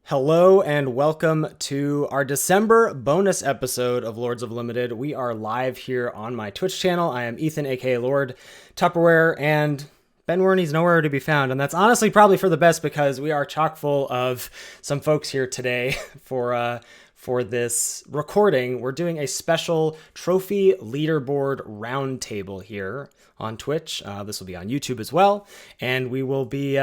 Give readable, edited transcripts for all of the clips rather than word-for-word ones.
Hello and welcome to our December bonus episode of Lords of Limited. We are live here on my Twitch channel. I am Ethan, aka Lord Tupperware, and Ben Werney's nowhere to be found. And that's honestly probably for the best because we are chock full of some folks here today for this recording. We're doing a special trophy leaderboard roundtable here on Twitch. This will be on YouTube as well. And we will be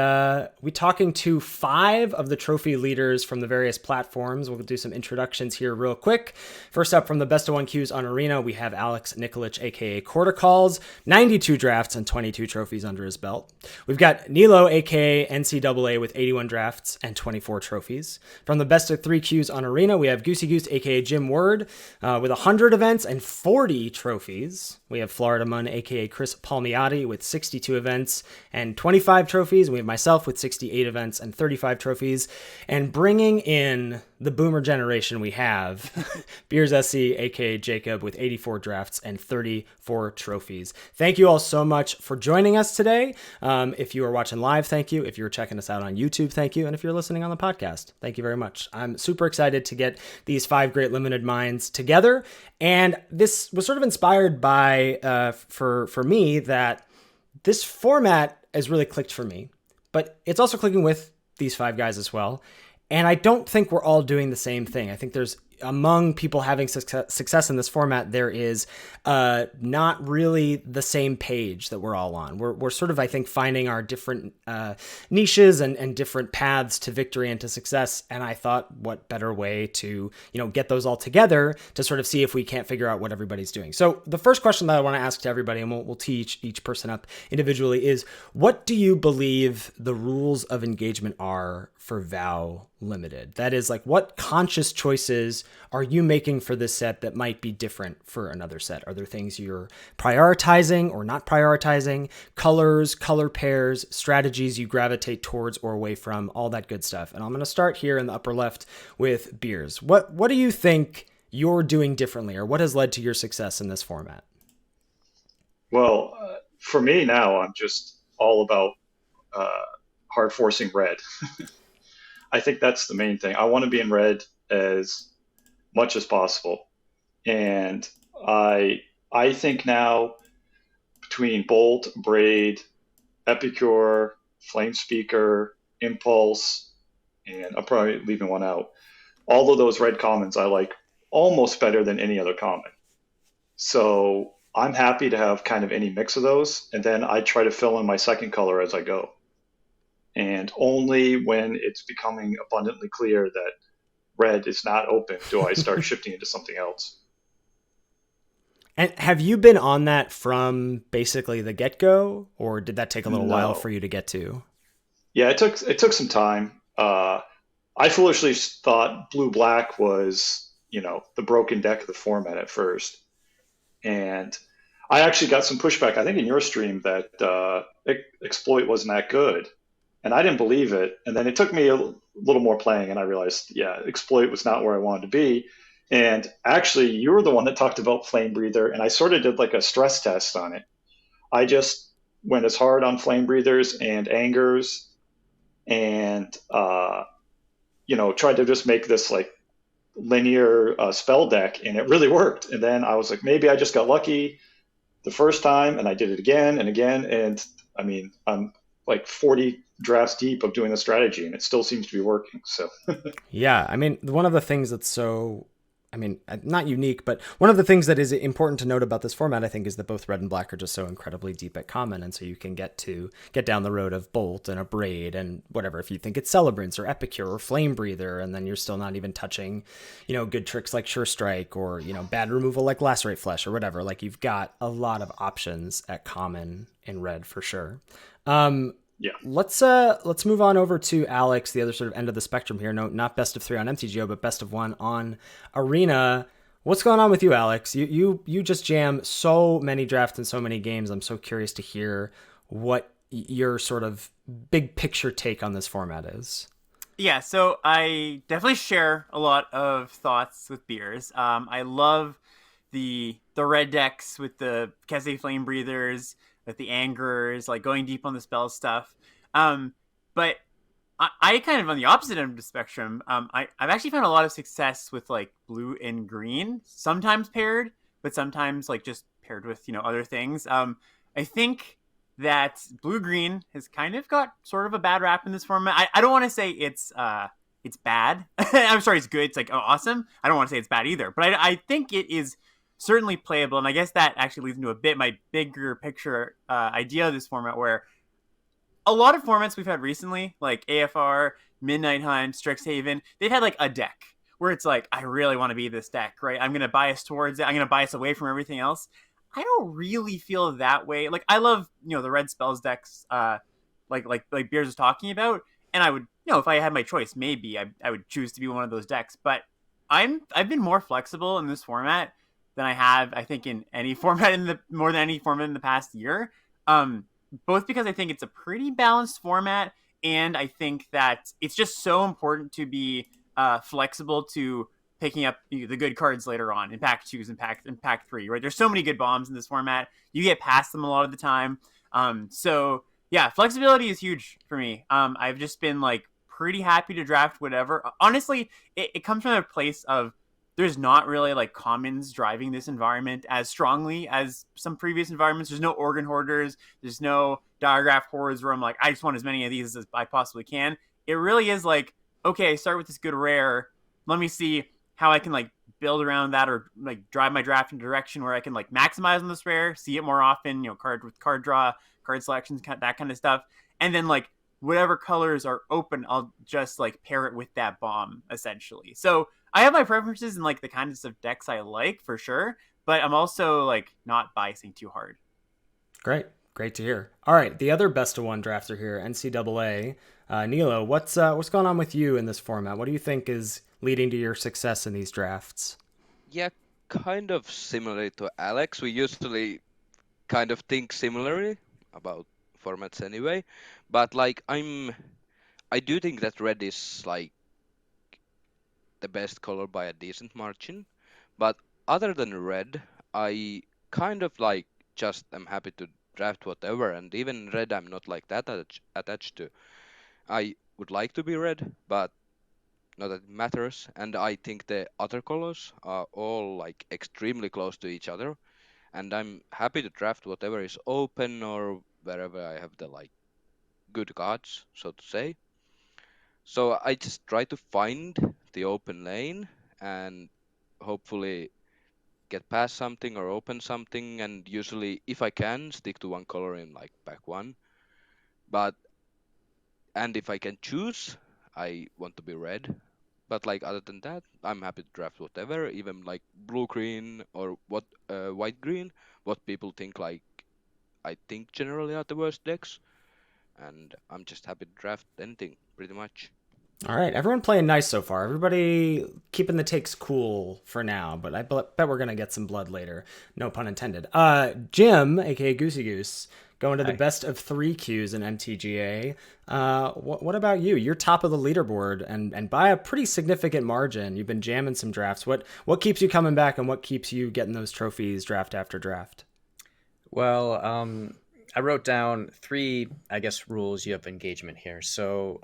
talking to 5 of the trophy leaders from the various platforms. We'll do some introductions here real quick. First up, from the best of one queues on Arena, we have Alex Nikolic, aka Quarter Calls, 92 drafts and 22 trophies under his belt. We've got Nilo, aka NCAA, with 81 drafts and 24 trophies. From the best of 3 queues on Arena, we have GooseyGoose, aka Jim Word, with 100 events and 40 trophies. We have FloridaMun, aka Chris Palmiotti, with 62 events and 25 trophies. We have myself with 68 events and 35 trophies. And bringing in the boomer generation, we have BeersSC, aka Jacob, with 84 drafts and 34 trophies. Thank you all so much for joining us today. If you are watching live, thank you. If you're checking us out on YouTube, thank you. And if you're listening on the podcast, thank you very much. I'm super excited to get these 5 great limited minds together. And this was sort of inspired by, for me, that this format has really clicked for me, but it's also clicking with these 5 guys as well. And I don't think we're all doing the same thing. I think there's, among people having success in this format, there is not really the same page that we're all on. We're sort of, I think, finding our different niches and different paths to victory and to success. And I thought, what better way to, get those all together to sort of see if we can't figure out what everybody's doing. So the first question that I want to ask to everybody, and we'll tee each person up individually, is what do you believe the rules of engagement are for VOW Limited? That is, like, what conscious choices are you making for this set that might be different for another set? Are there things you're prioritizing or not prioritizing? Colors, color pairs, strategies you gravitate towards or away from, all that good stuff. And I'm going to start here in the upper left with Beers. What do you think you're doing differently, or what has led to your success in this format? Well, for me now, I'm just all about hard forcing red. I think that's the main thing. I want to be in red as much as possible. And I think now, between Bolt, Braid, Epicure, Flame Speaker, Impulse, and I'm probably leaving one out, all of those red commons I like almost better than any other common. So I'm happy to have kind of any mix of those, and then I try to fill in my second color as I go. And only when it's becoming abundantly clear that red is not open do I start shifting into something else. And have you been on that from basically the get-go, or did that take a little while for you to get to? Yeah, it took some time. I foolishly thought blue-black was, the broken deck of the format at first. And I actually got some pushback, I think in your stream, that exploit wasn't that good. And I didn't believe it. And then it took me a little more playing, and I realized, yeah, exploit was not where I wanted to be. And actually, you were the one that talked about Flame Breather, and I sort of did like a stress test on it. I just went as hard on Flame Breathers and Angers, and tried to just make this like linear spell deck, and it really worked. And then I was like, maybe I just got lucky the first time, and I did it again and again. And I mean, I'm like 40 drafts deep of doing the strategy, and it still seems to be working. So yeah, I mean, one of the things that's so, not unique, but one of the things that is important to note about this format, I think, is that both red and black are just so incredibly deep at common. And so you can get down the road of Bolt and a Braid and whatever, if you think it's Celebrants or Epicure or Flame Breather, and then you're still not even touching, good tricks like Sure Strike or, bad removal like Lacerate Flesh or whatever. Like, you've got a lot of options at common in red for sure. Yeah. Let's move on over to Alex, the other sort of end of the spectrum here. No, not best of 3 on MTGO, but best of 1 on Arena. What's going on with you, Alex? You just jam so many drafts and so many games. I'm so curious to hear what your sort of big picture take on this format is. Yeah, so I definitely share a lot of thoughts with Beers. I love the red decks with the Kese Flame Breathers, with the Angers, like going deep on the spell stuff. But I kind of on the opposite end of the spectrum. I've actually found a lot of success with like blue and green, sometimes paired, but sometimes like just paired with other things. I think that blue green has kind of got sort of a bad rap in this format. I don't want to say it's bad. I'm sorry, it's good. It's like awesome. I don't want to say it's bad either, but I think it is certainly playable, and I guess that actually leads into a bit my bigger picture idea of this format where a lot of formats we've had recently, like AFR, Midnight Hunt, Strixhaven, they've had like a deck where it's like, I really want to be this deck, right? I'm going to bias towards it. I'm going to bias away from everything else. I don't really feel that way. Like, I love, the red spells decks, like Beers was talking about. And I would, if I had my choice, maybe I would choose to be one of those decks. But I've been more flexible in this format than I have, I think, in any format more than any format in the past year. Both because I think it's a pretty balanced format, and I think that it's just so important to be flexible to picking up the good cards later on in pack 2s and pack 3, right? There's so many good bombs in this format. You get past them a lot of the time. So yeah, flexibility is huge for me. I've just been like pretty happy to draft whatever. Honestly, it comes from a place of there's not really like commons driving this environment as strongly as some previous environments. There's no organ hoarders. There's no diagraph hordes where I'm like, I just want as many of these as I possibly can. It really is like, okay, start with this good rare. Let me see how I can like build around that or like drive my draft in a direction where I can like maximize on this rare, see it more often, card draw, card selections, that kind of stuff. And then like whatever colors are open, I'll just like pair it with that bomb essentially. So I have my preferences and like the kinds of decks I like for sure, but I'm also like not biasing too hard. Great to hear. All right, the other best of one drafter here, NCAA. Nilo, what's going on with you in this format? What do you think is leading to your success in these drafts? Yeah, kind of similar to Alex. We usually kind of think similarly about formats anyway, but like I do think that red is like the best color by a decent margin. But other than red, I kind of like just am happy to draft whatever, and even red I'm not like that attached to. I would like to be red, but not that it matters. And I think the other colors are all like extremely close to each other, and I'm happy to draft whatever is open or wherever I have the like good cards, so to say. So I just try to find the open lane and hopefully get past something or open something, and usually if I can stick to one color in like pack 1. But and if I can choose, I want to be red. But like other than that, I'm happy to draft whatever, even like blue green or what white green, what people think like I think generally are the worst decks, and I'm just happy to draft anything pretty much. All right, everyone playing nice so far. Everybody keeping the takes cool for now, but I bet we're gonna get some blood later. No pun intended. Jim, aka GooseyGoose, going to the Hi. best of 3 Qs in NTGA. What about you? You're top of the leaderboard and by a pretty significant margin. You've been jamming some drafts. What keeps you coming back, and what keeps you getting those trophies draft after draft? Well, I wrote down 3, I guess, rules you have engagement here. So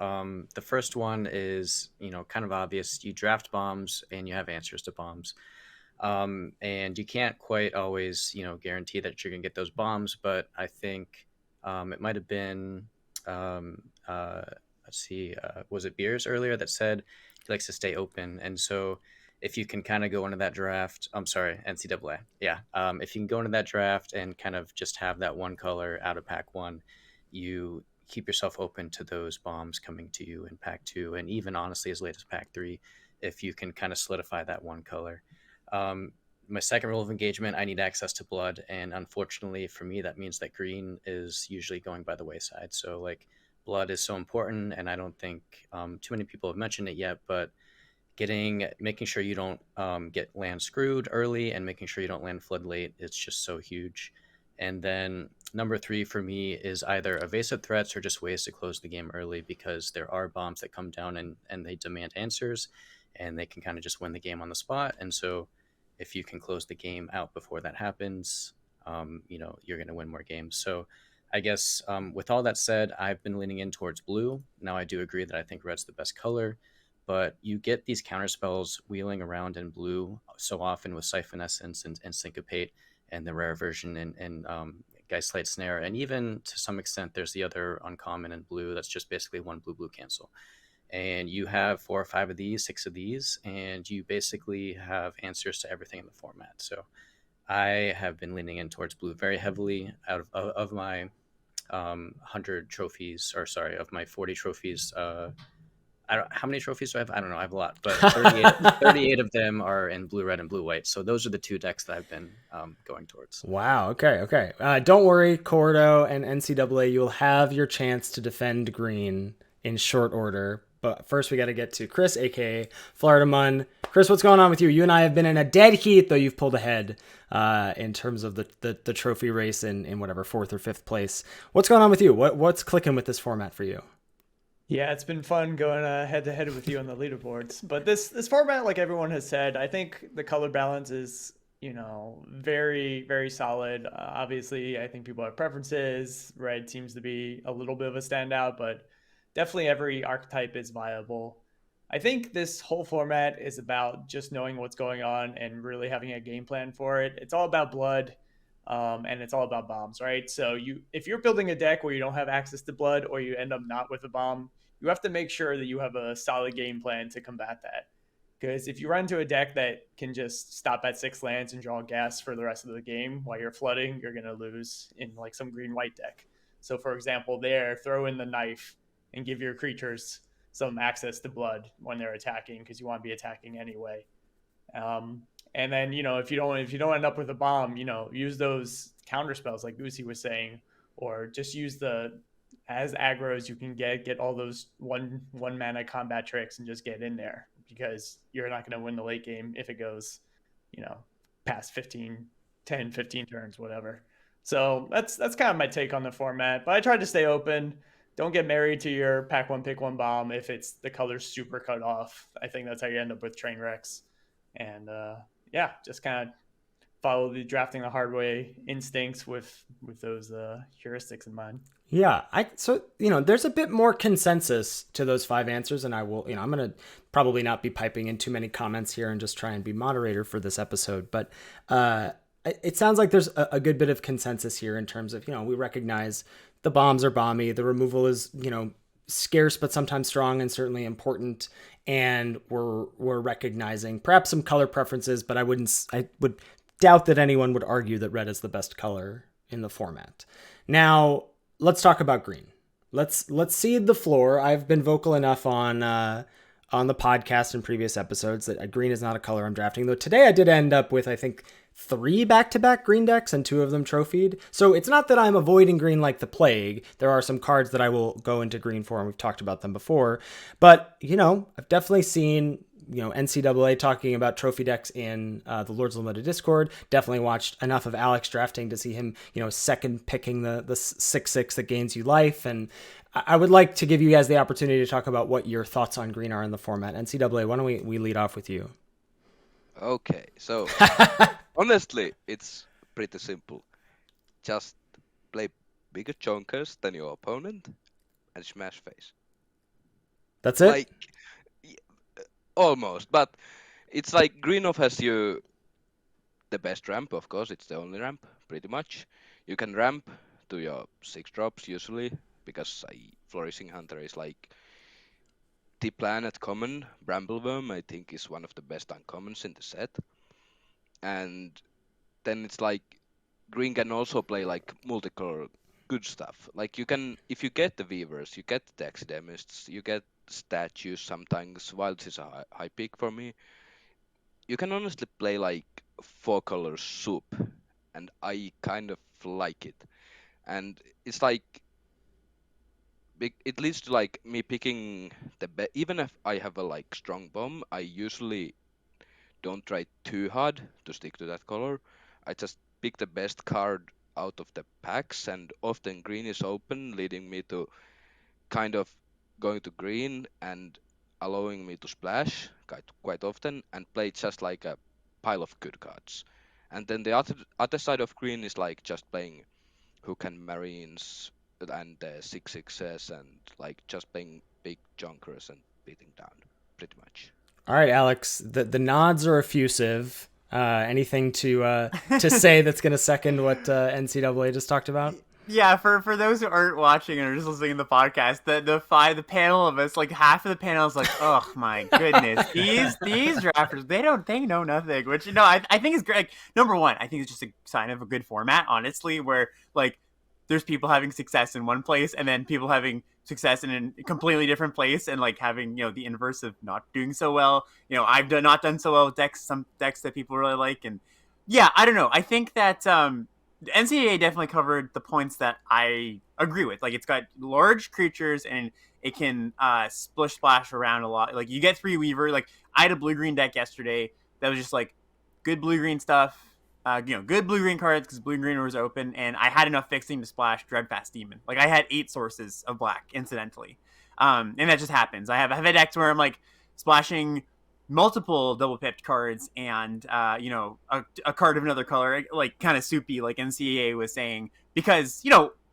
the first one is, kind of obvious. You draft bombs and you have answers to bombs. And you can't quite always, guarantee that you're going to get those bombs. But I think it might have been, let's see, was it Beers earlier that said he likes to stay open? And so if you can kind of go into that draft, I'm sorry, NCAA. Yeah. If you can go into that draft and kind of just have that one color out of pack 1, you keep yourself open to those bombs coming to you in pack 2, and even honestly as late as pack 3, if you can kind of solidify that one color. My second rule of engagement, I need access to blood, and unfortunately for me, that means that green is usually going by the wayside. So like blood is so important, and I don't think too many people have mentioned it yet, but making sure you don't get land screwed early and making sure you don't land flood late, it's just so huge. And then number 3 for me is either evasive threats or just ways to close the game early, because there are bombs that come down and they demand answers, and they can kind of just win the game on the spot. And so if you can close the game out before that happens, you're going to win more games. So I guess with all that said, I've been leaning in towards blue. Now I do agree that I think red's the best color, but you get these counterspells wheeling around in blue so often with Siphon Essence and Syncopate and the rare version and Geistlight Snare, and even to some extent there's the other uncommon in blue that's just basically one blue cancel. And you have 4 or 5 of these, 6 of these, and you basically have answers to everything in the format. So I have been leaning in towards blue very heavily. Out of my 100 trophies, or sorry, of my 40 trophies, how many trophies do I have? I don't know. I have a lot, but 38 of them are in blue, red, and blue, white. So those are the 2 decks that I've been going towards. Wow. Okay. Don't worry, Cordo and NCAA. You'll have your chance to defend green in short order. But first, we got to get to Chris, aka FloridaMun. Chris, what's going on with you? You and I have been in a dead heat, though you've pulled ahead in terms of the trophy race in whatever 4th or 5th place. What's going on with you? What's clicking with this format for you? Yeah, it's been fun going head to head with you on the leaderboards. But this format, like everyone has said, I think the color balance is, very, very solid. Obviously, I think people have preferences. Red seems to be a little bit of a standout, but definitely every archetype is viable. I think this whole format is about just knowing what's going on and really having a game plan for it. It's all about blood, and it's all about bombs, right? So if you're building a deck where you don't have access to blood or you end up not with a bomb, you have to make sure that you have a solid game plan to combat that. Because if you run into a deck that can just stop at 6 lands and draw gas for the rest of the game while you're flooding, you're going to lose in like some green-white deck. So for example, throw in the knife and give your creatures some access to blood when they're attacking, because you want to be attacking anyway. And then, if you don't end up with a bomb, use those counter spells like Goosey was saying, or just use as aggro's you can get all those one mana combat tricks and just get in there, because you're not going to win the late game if it goes, past 10, 15 turns, whatever. So that's kind of my take on the format, but I tried to stay open. Don't get married to your pack one, pick one bomb if it's the color's super cut off. I think that's how you end up with train wrecks. And just kind of follow the drafting the hard way instincts with those heuristics in mind. Yeah, there's a bit more consensus to those 5 answers, and I will, I'm going to probably not be piping in too many comments here and just try and be moderator for this episode, but it sounds like there's a good bit of consensus here in terms of, we recognize the bombs are bomby, the removal is, scarce but sometimes strong and certainly important, and we're recognizing perhaps some color preferences, but I would doubt that anyone would argue that red is the best color in the format. Now, let's talk about green. Let's seed the floor. I've been vocal enough on the podcast in previous episodes that green is not a color I'm drafting, though today I did end up with, I think, 3 back-to-back green decks and 2 of them trophied. So it's not that I'm avoiding green like the plague. There are some cards that I will go into green for, and we've talked about them before. But, I've definitely seen, NCAA talking about trophy decks in the Lords of Limited Discord. Definitely watched enough of Alex drafting to see him, second picking the 6/6 that gains you life. And I would like to give you guys the opportunity to talk about what your thoughts on green are in the format. NCAA, why don't we lead off with you? Okay, so honestly, it's pretty simple. Just play bigger chunkers than your opponent and smash face. That's it? Almost, but it's like green offers you the best ramp, of course. It's the only ramp, pretty much. You can ramp to your 6 drops usually, because Flourishing Hunter is like the planet common. Brambleworm, I think, is one of the best uncommons in the set. And then it's like green can also play like multicolor good stuff. Like you can, if you get the Weavers, you get the Taxidermists, you get statues sometimes. Wilds is a high pick for me. You can honestly play like 4 color soup, and I kind of like it. And it's like it leads to like me picking even if I have a like strong bomb, I usually don't try too hard to stick to that color. I just pick the best card out of the packs, and often green is open, leading me to kind of going to green and allowing me to splash quite often and play just like a pile of good cards. And then the other side of green is like just playing who can marines and 6/6s and like just playing big junkers and beating down pretty much. All right, Alex, the nods are effusive. Anything to say that's going to second what NCAA just talked about? Yeah, for those who aren't watching and are just listening to the podcast, the panel of us, like half of the panel is like, oh my goodness, these drafters, they know nothing. Which I think is great. Like, number one, I think it's just a sign of a good format, honestly, where like there's people having success in one place and then people having success in a completely different place and like having the inverse of not doing so well. I've not done so well with some decks that people really like, and yeah, I don't know. I think that NCAA definitely covered the points that I agree with. Like, it's got large creatures and it can splash around a lot. Like, you get 3 Weaver. Like, I had a blue-green deck yesterday that was just like good blue-green stuff. Good blue-green cards because blue-green was open, and I had enough fixing to splash Dreadfast Demon. Like, I had 8 sources of black, incidentally. And that just happens. I have a decks where I'm like splashing multiple double pipped cards and a card of another color, like kind of soupy, like NCAA was saying, because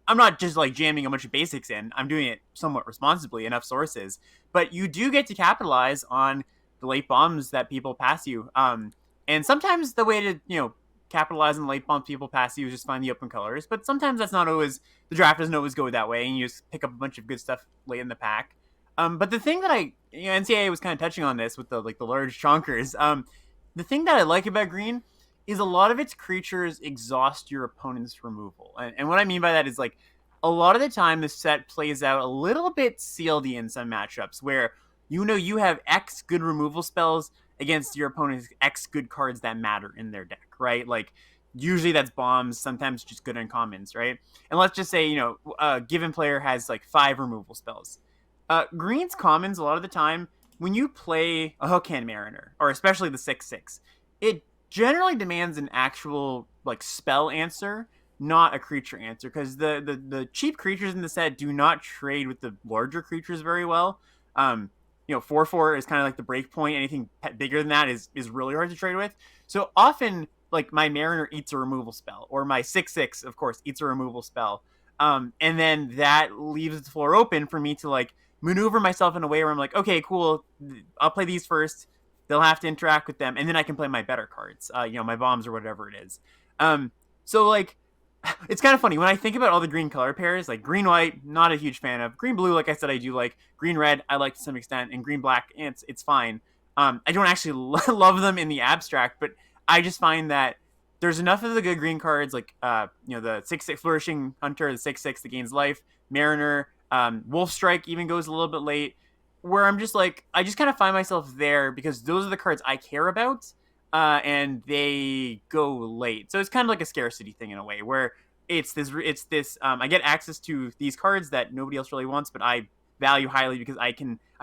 I'm not just like jamming a bunch of basics in. I'm doing it somewhat responsibly, enough sources, but you do get to capitalize on the late bombs that people pass you. And sometimes the way to capitalize on the late bombs people pass you is just find the open colors, but sometimes that's not always, the draft doesn't always go that way, and you just pick up a bunch of good stuff late in the pack. But the thing that NCAA was kind of touching on this with the large chonkers. The thing that I like about green is a lot of its creatures exhaust your opponent's removal. And what I mean by that is, like, a lot of the time the set plays out a little bit sealedy in some matchups where you have X good removal spells against your opponent's X good cards that matter in their deck, right? Like, usually that's bombs, sometimes just good uncommons, right? And let's just say, a given player has like 5 removal spells. Green's commons, a lot of the time, when you play a Hookhand Mariner, or especially the 6/6, it generally demands an actual like spell answer, not a creature answer, because the cheap creatures in the set do not trade with the larger creatures very well. 4/4 is kind of like the break point. Anything bigger than that is really hard to trade with. So often, like, my Mariner eats a removal spell, or my 6/6, of course, eats a removal spell. And then that leaves the floor open for me to like maneuver myself in a way where I'm like, okay, cool, I'll play these first. They'll have to interact with them, and then I can play my better cards, my bombs or whatever it is. So like, it's kind of funny when I think about all the green color pairs, like green-white, not a huge fan of. Green-blue, like I said, I do like. Green-red, I like to some extent, and green-black, it's fine. I don't actually love them in the abstract, but I just find that there's enough of the good green cards, like the 6/6 Flourishing Hunter, the 6/6 that gains life, Mariner, Wolf Strike even goes a little bit late, where I'm just like, I just kind of find myself there because those are the cards I care about, and they go late. So it's kind of like a scarcity thing in a way, where it's this I get access to these cards that nobody else really wants, but I value highly because I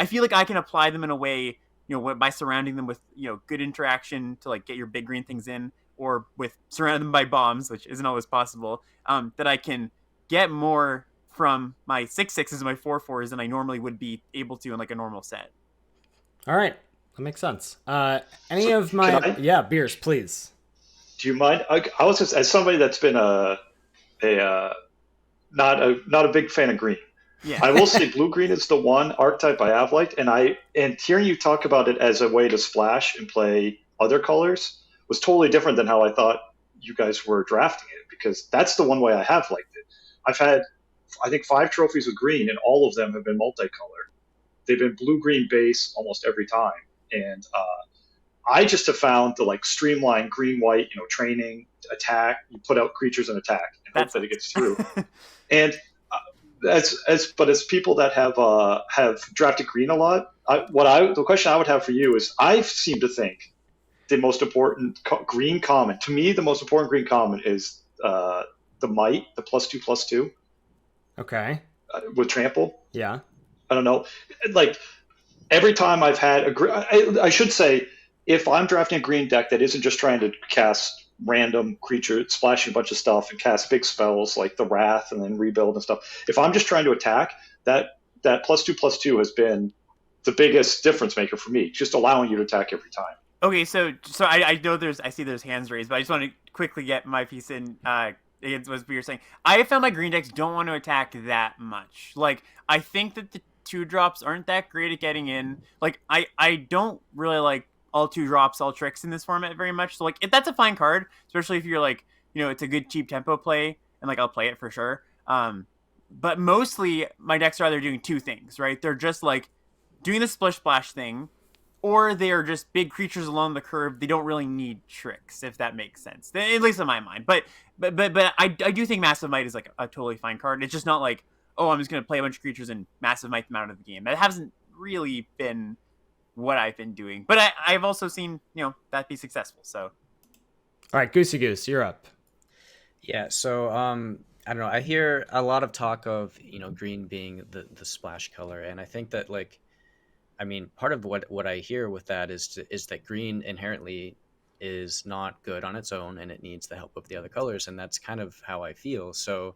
feel like I can apply them in a way, by surrounding them with good interaction to like get your big green things in, or with surrounding them by bombs, which isn't always possible, that I can get more from my 6/6s and my 4/4s than I normally would be able to in like a normal set. All right, that makes sense. Yeah, Beers, please. Do you mind? I was just, as somebody that's been not a big fan of green. Yeah. I will say blue-green is the one archetype I have liked, and hearing you talk about it as a way to splash and play other colors was totally different than how I thought you guys were drafting it, because that's the one way I have liked it. I've had, I think, 5 trophies with green, and all of them have been multicolored. They've been blue-green base almost every time, and I just have found the like streamlined green-white, training, attack. You put out creatures and attack, and hope that it gets through. And as people that have drafted green a lot, the question I would have for you is, I seem to think the most important green common, to me, the most important green common is the Might, the +2/+2. Okay. With trample. Yeah. I don't know. Like, every time I've had I should say, if I'm drafting a green deck that isn't just trying to cast random creature, splashing a bunch of stuff and cast big spells like the Wrath and then rebuild and stuff, if I'm just trying to attack, that +2/+2 has been the biggest difference maker for me, just allowing you to attack every time. Okay, so I know I see there's hands raised, but I just want to quickly get my piece in. against what you're saying. I have found my green decks don't want to attack that much. Like, I think that the 2-drops aren't that great at getting in. Like, I don't really like all 2-drops, all tricks in this format very much. So, like, that's a fine card, especially if you're like, it's a good cheap tempo play, and like I'll play it for sure. But mostly my decks are either doing two things, right? They're just like doing the splish splash thing, or they are just big creatures along the curve. They don't really need tricks, if that makes sense, at least in my mind. But I do think Massive Might is like a totally fine card. It's just not like, oh, I'm just gonna play a bunch of creatures and Massive Might them out of the game. That hasn't really been what I've been doing. But I've also seen that be successful. So, all right, GooseyGoose, you're up. Yeah, so I don't know. I hear a lot of talk of green being the splash color, and I think that part of what I hear with that is that green inherently is not good on its own, and it needs the help of the other colors, and that's kind of how I feel. So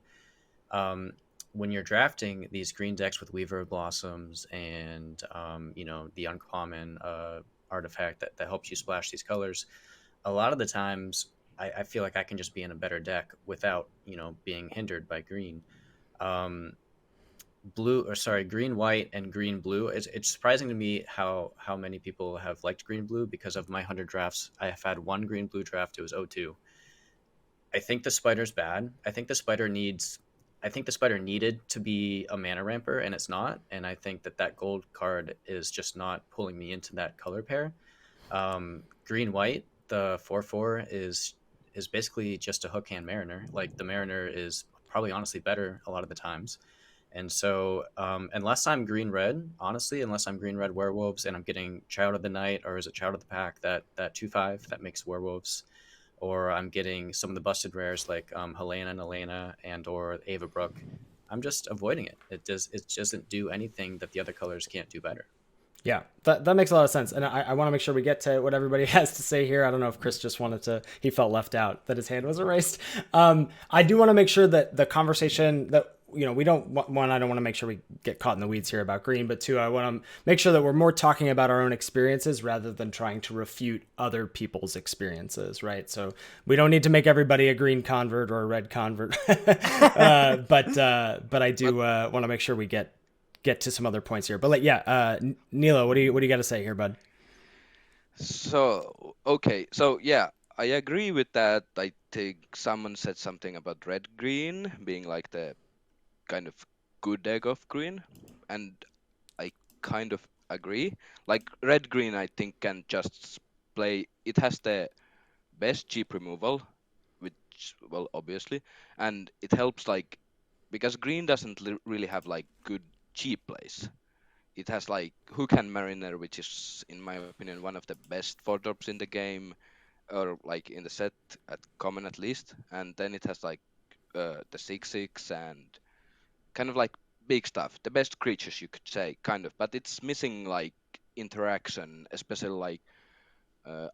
when you're drafting these green decks with Weaver of Blossoms and the uncommon artifact that helps you splash these colors, a lot of the times I feel like I can just be in a better deck without being hindered by green. Green white and green blue. It's surprising to me how many people have liked green blue, because of my 100 drafts I have had one green blue draft. It was 0-2. I think the spider's bad. I think the spider needed to be a mana ramper, and it's not. And I think that gold card is just not pulling me into that color pair. Green white, the 4/4 is basically just a hook hand Mariner. Like, the Mariner is probably honestly better a lot of the times. And so unless I'm green red werewolves and I'm getting Child of the Night, or is it Child of the Pack, that 2/5 that makes werewolves, or I'm getting some of the busted rares like Helena and Elena and or Ava Brooke, I'm just avoiding it. It doesn't do anything that the other colors can't do better. Yeah, that makes a lot of sense. And I want to make sure we get to what everybody has to say here. I don't know if Chris just he felt left out, that his hand was erased. I do want to make sure that the conversation that, I don't want to make sure we get caught in the weeds here about green, but two, I want to make sure that we're more talking about our own experiences rather than trying to refute other people's experiences, right? So we don't need to make everybody a green convert or a red convert. But I do want to make sure we get to some other points here. But Nilo, what do you got to say here, bud? So, okay. So, yeah, I agree with that. I think someone said something about red-green being like the kind of good deck of green, and I kind of agree. Like, red-green, I think, can just play... It has the best cheap removal, which, well, obviously, and it helps, like... Because green doesn't really have, like, good cheap plays. It has like Hook and Mariner, which is, in my opinion, one of the best 4-drops in the game, or like in the set, at common at least. And then it has like the 6/6 and kind of like big stuff, the best creatures, you could say, kind of. But it's missing like interaction, especially like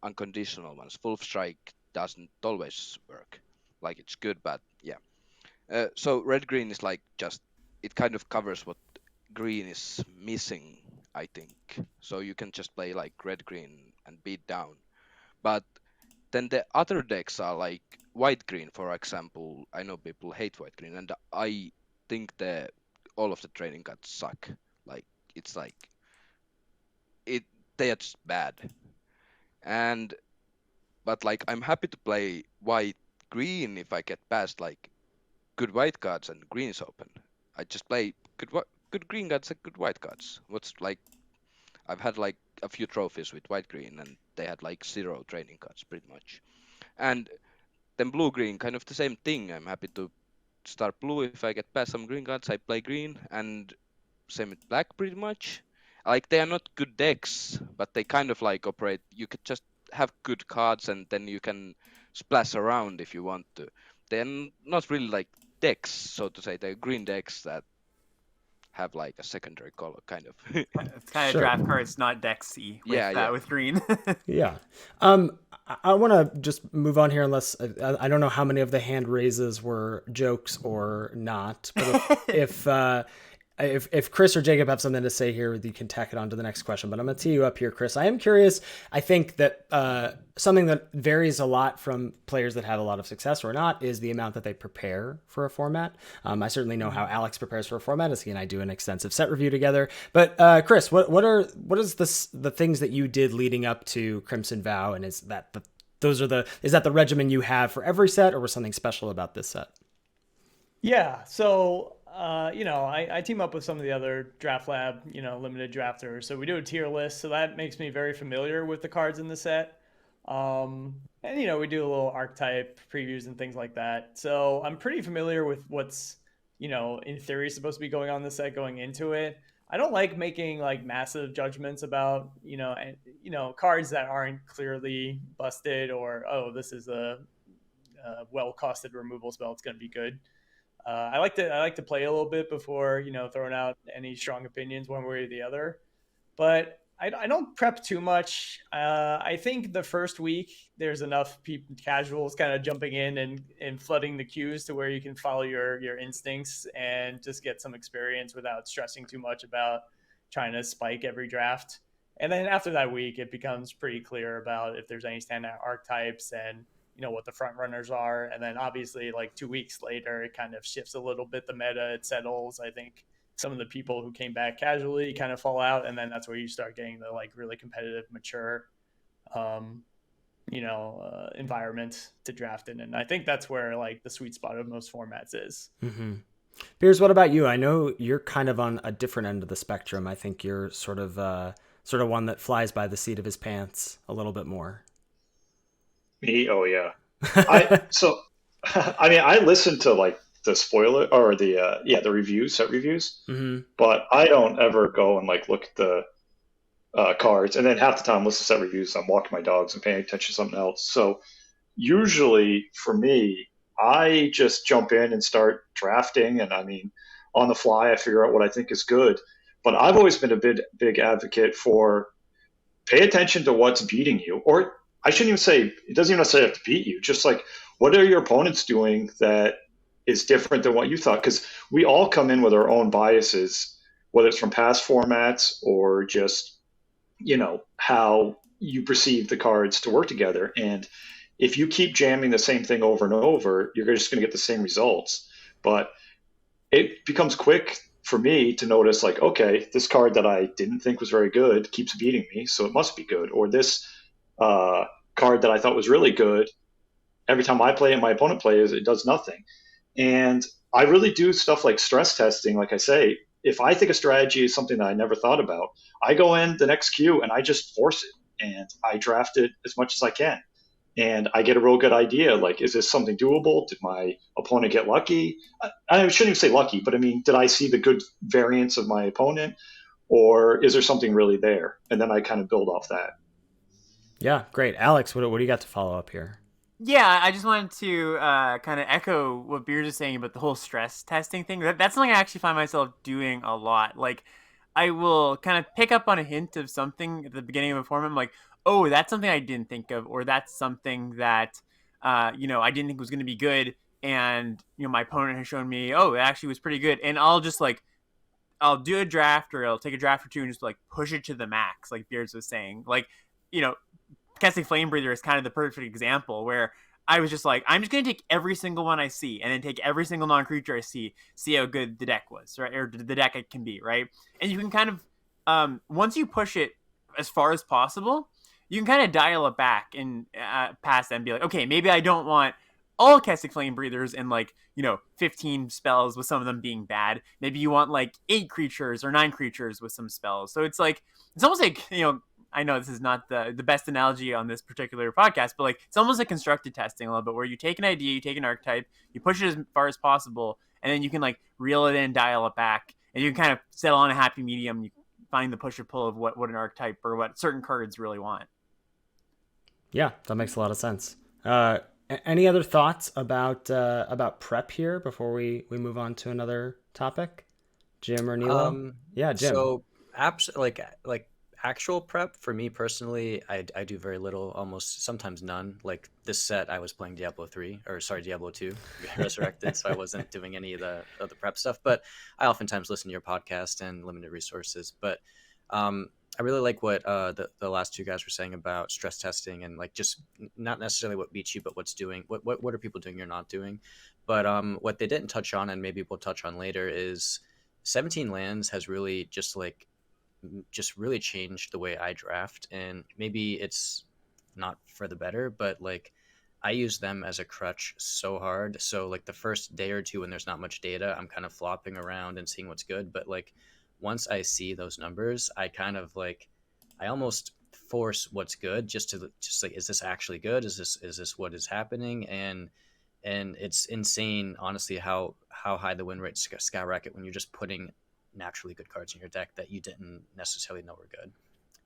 unconditional ones. Full Strike doesn't always work. Like, it's good, but yeah. So red-green is like just, it kind of covers what green is missing, I think. So you can just play like red-green and beat down. But then the other decks are like white-green, for example. I know people hate white-green, and I think all of the training cards suck. Like, it's like they are just bad. But like, I'm happy to play white-green if I get past like good white cards and green is open. I just play good green cards and good white cards. I've had like a few trophies with white-green, and they had like 0 training cards pretty much. And then blue-green, kind of the same thing. I'm happy to start blue if I get past some green cards. I play green, and same with black pretty much. Like, they are not good decks, but they kind of like operate. You could just have good cards, and then you can splash around if you want to. They're not really like decks, so to say. They're green decks that have like a secondary color, kind of. It's kind of Sure. draft cards, not decksy. With green. Yeah. I want to just move on here, unless I don't know how many of the hand raises were jokes or not. But if if Chris or Jacob have something to say here, you can tack it on to the next question, but I'm going to tee you up here, Chris. I am curious. I think that something that varies a lot from players that have a lot of success or not is the amount that they prepare for a format. I certainly know how Alex prepares for a format, as he and I do an extensive set review together. But Chris, what is the things that you did leading up to Crimson Vow, and is that the regimen you have for every set, or was something special about this set? Yeah, so I team up with some of the other DraftLab, limited drafters. So we do a tier list. So that makes me very familiar with the cards in the set. And we do a little archetype previews and things like that. So I'm pretty familiar with what's, in theory supposed to be going on in the set going into it. I don't like making like massive judgments about, cards that aren't clearly busted or, oh, this is a well-costed removal spell. It's going to be good. I like to play a little bit before, throwing out any strong opinions one way or the other. But I don't prep too much. I think the first week there's enough casuals kind of jumping in and flooding the queues to where you can follow your instincts and just get some experience without stressing too much about trying to spike every draft. And then after that week, it becomes pretty clear about if there's any standout archetypes and what the front runners are. And then obviously like 2 weeks later, it kind of shifts a little bit. The meta, it settles. I think some of the people who came back casually kind of fall out. And then that's where you start getting the like really competitive, mature, environment to draft in. And I think that's where like the sweet spot of most formats is. Mm-hmm. Beers, what about you? I know you're kind of on a different end of the spectrum. I think you're sort of one that flies by the seat of his pants a little bit more. Me? Oh yeah. I listen to like the spoiler or the reviews, set reviews, but I don't ever go and like look at the cards. And then half the time, listen to set reviews. I'm walking my dogs and paying attention to something else. So usually for me, I just jump in and start drafting, and on the fly, I figure out what I think is good. But I've always been a big advocate for pay attention to what's beating you, or I shouldn't even say, it doesn't even necessarily have to beat you. Just like, what are your opponents doing that is different than what you thought? Because we all come in with our own biases, whether it's from past formats or just, how you perceive the cards to work together. And if you keep jamming the same thing over and over, you're just going to get the same results. But it becomes quick for me to notice like, okay, this card that I didn't think was very good keeps beating me, so it must be good. Or this card that I thought was really good, every time I play and my opponent plays, it does nothing. And I really do stuff like stress testing. Like I say, if I think a strategy is something that I never thought about, I go in the next queue and I just force it and I draft it as much as I can. And I get a real good idea, like, is this something doable? Did my opponent get lucky? I shouldn't even say lucky, but did I see the good variance of my opponent? Or is there something really there? And then I kind of build off that. Yeah, great. Alex, what do you got to follow up here? Yeah, I just wanted to kind of echo what Beers is saying about the whole stress testing thing. That's something I actually find myself doing a lot. Like, I will kind of pick up on a hint of something at the beginning of a format. I'm like, oh, that's something I didn't think of, or that's something that, I didn't think was going to be good. And, my opponent has shown me, oh, it actually was pretty good. And I'll just like, I'll do a draft, or I'll take a draft or two and just like push it to the max, like Beers was saying. Like, Casting Flame Breather is kind of the perfect example where I was just like, I'm just going to take every single one I see and then take every single non-creature I see how good the deck was, right? Or the deck it can be, right? And you can kind of, once you push it as far as possible, you can kind of dial it back and past and be like, okay, maybe I don't want all Casting Flame Breathers and 15 spells with some of them being bad. Maybe you want 8 creatures or 9 creatures with some spells. So it's almost like, I know this is not the best analogy on this particular podcast, but it's almost like constructed testing a little bit, where you take an idea, you take an archetype, you push it as far as possible, and then you can reel it in, dial it back, and you can kind of settle on a happy medium. You find the push or pull of what an archetype or what certain cards really want. Yeah, that makes a lot of sense. Any other thoughts about prep here before we move on to another topic? Jim or Nilo? Yeah, Jim. So actual prep for me personally, I do very little, almost sometimes none. Like this set, I was playing Diablo 2, Resurrected, so I wasn't doing any of the prep stuff. But I oftentimes listen to your podcast and limited resources. But I really like what the last two guys were saying about stress testing and like just not necessarily what beats you, but what are people doing you're not doing. But what they didn't touch on, and maybe we'll touch on later, is 17 lands has really just really changed the way I draft. And maybe it's not for the better, but like I use them as a crutch so hard. So like the first day or two when there's not much data, I'm kind of flopping around and seeing what's good. But like once I see those numbers, I kind of like I almost force what's good just like, is this actually good? Is this what is happening? And it's insane, honestly, how high the win rates skyrocket when you're just putting naturally good cards in your deck that you didn't necessarily know were good.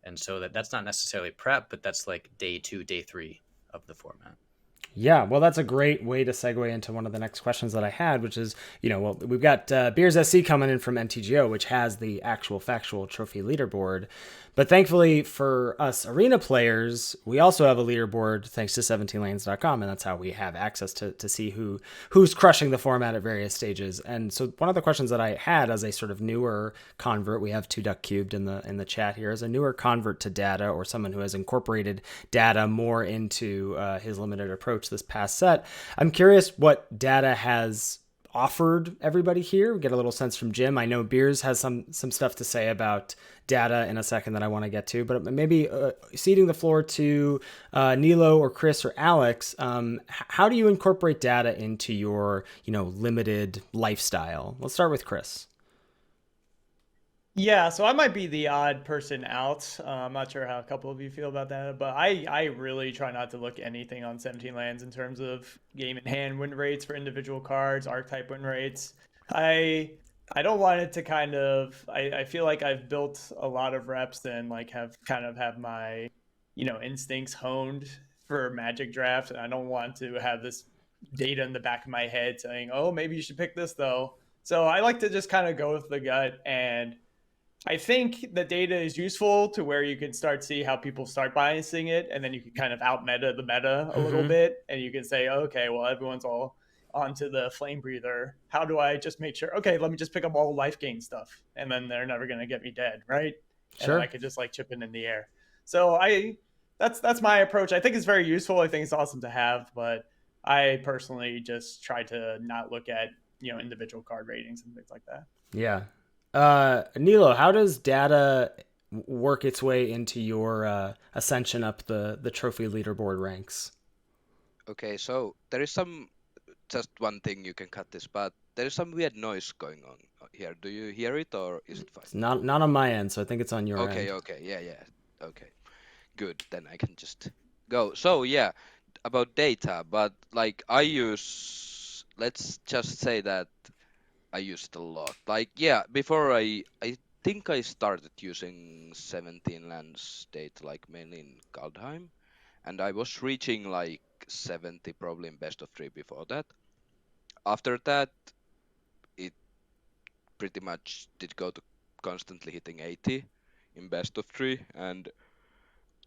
And so that's not necessarily prep, but that's like day 2, day 3 of the format. Yeah, well, that's a great way to segue into one of the next questions that I had, which is, we've got BeersSC coming in from NTGO, which has the actual factual trophy leaderboard. But thankfully for us arena players, we also have a leaderboard thanks to 17lanes.com, and that's how we have access to see who's crushing the format at various stages. And so one of the questions that I had as a sort of newer convert, we have 2duck cubed in the chat here, as a newer convert to data, or someone who has incorporated data more into his limited approach this past set, I'm curious what data has offered everybody here. We get a little sense from Jim. I know Beers has some stuff to say about data in a second that I want to get to, but maybe ceding the floor to Nilo or Chris or Alex. How do you incorporate data into your limited lifestyle? Let's start with Chris. Yeah, so I might be the odd person out. I'm not sure how a couple of you feel about that, but I really try not to look anything on 17 lands in terms of game in hand win rates for individual cards, archetype win rates. I don't want it to kind of I feel like I've built a lot of reps and like have my instincts honed for Magic draft, and I don't want to have this data in the back of my head saying, oh, maybe you should pick this though. So I like to just kind of go with the gut, and I think the data is useful to where you can start see how people start biasing it, and then you can kind of out meta the meta a little bit, and you can say, okay, well, everyone's all onto the flame breather. How do I just make sure? Okay, let me just pick up all life gain stuff, and then they're never gonna get me dead, right? Sure. And I could just like chip in the air. So that's my approach. I think it's very useful. I think it's awesome to have, but I personally just try to not look at individual card ratings and things like that. Yeah. Nilo, how does data work its way into your ascension up the trophy leaderboard ranks? Okay, so there is just one thing, you can cut this, but there is some weird noise going on here. Do you hear it, or is it fine? It's not on my end, so I think it's on your end. Okay, yeah, okay, good. Then I can just go. So yeah, about data, but like let's just say that I use it a lot. Like, yeah, before I think I started using 17 lands data like mainly in Kaldheim, and I was reaching like 70 probably in best of 3 before that. After that, it pretty much did go to constantly hitting 80 in best of 3,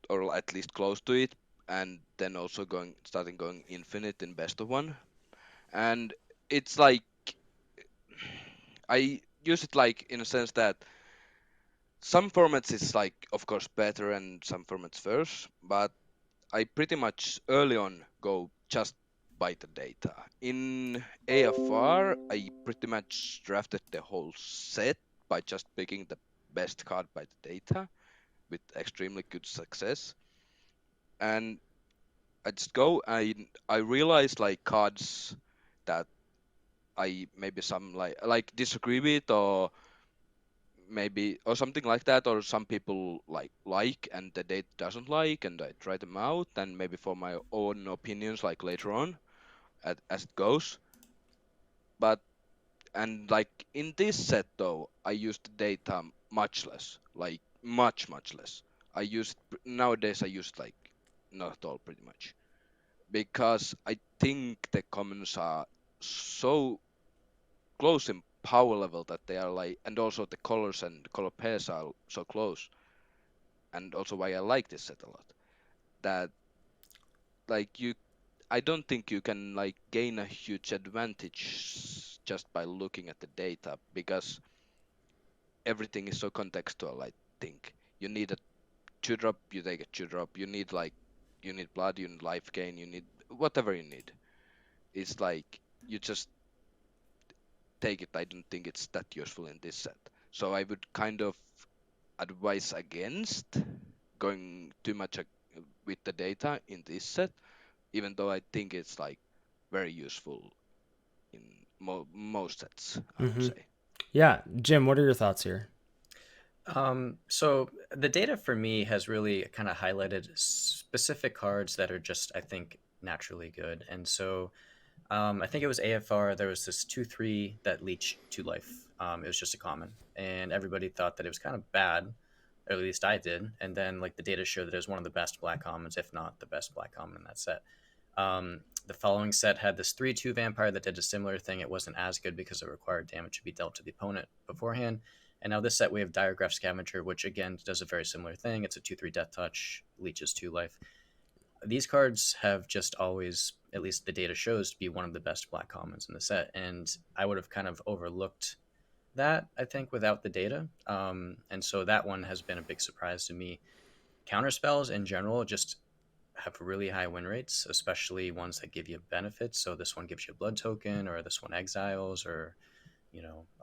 or at least close to it, and then also starting going infinite in best of 1. And it's like I use it like in a sense that some formats is like of course better and some formats worse, but I pretty much early on go just by the data. In AFR, I pretty much drafted the whole set by just picking the best card by the data with extremely good success. And I just go, I realize like cards that I maybe some like disagree with, or maybe or something like that, or some people like and the date doesn't like, and I try them out, and maybe for my own opinions like later on as it goes. But and like in this set though, I use the data much less, like much less. Nowadays I use like not at all pretty much, because I think the commons are so close in power level that they are like, and also the colors and color pairs are so close and also why I like this set a lot. That like I don't think you can like gain a huge advantage just by looking at the data, because everything is so contextual. I think you need a 2-drop, you take a 2-drop. You need blood, you need life gain, you need whatever you need. It's like you just take it. I don't think it's that useful in this set. So I would kind of advise against going too much with the data in this set, even though I think it's like very useful in most sets, I would say. Yeah, Jim, what are your thoughts here? So the data for me has really kind of highlighted specific cards that are just, I think, naturally good. And so I think it was AFR. There was this 2/3 that leech 2 life. It was just a common, and everybody thought that it was kind of bad, or at least I did. And then like the data showed that it was one of the best black commons, if not the best black common in that set. The following set had this 3/2 vampire that did a similar thing. It wasn't as good because it required damage to be dealt to the opponent beforehand. And now this set we have Diregraph Scavenger, which again does a very similar thing. It's a 2/3 death touch, leeches 2 life. These cards have just always, at least the data shows, to be one of the best black commons in the set. And I would have kind of overlooked that, I think, without the data. And so that one has been a big surprise to me. Counterspells in general just have really high win rates, especially ones that give you benefits. So this one gives you a blood token, or this one exiles, or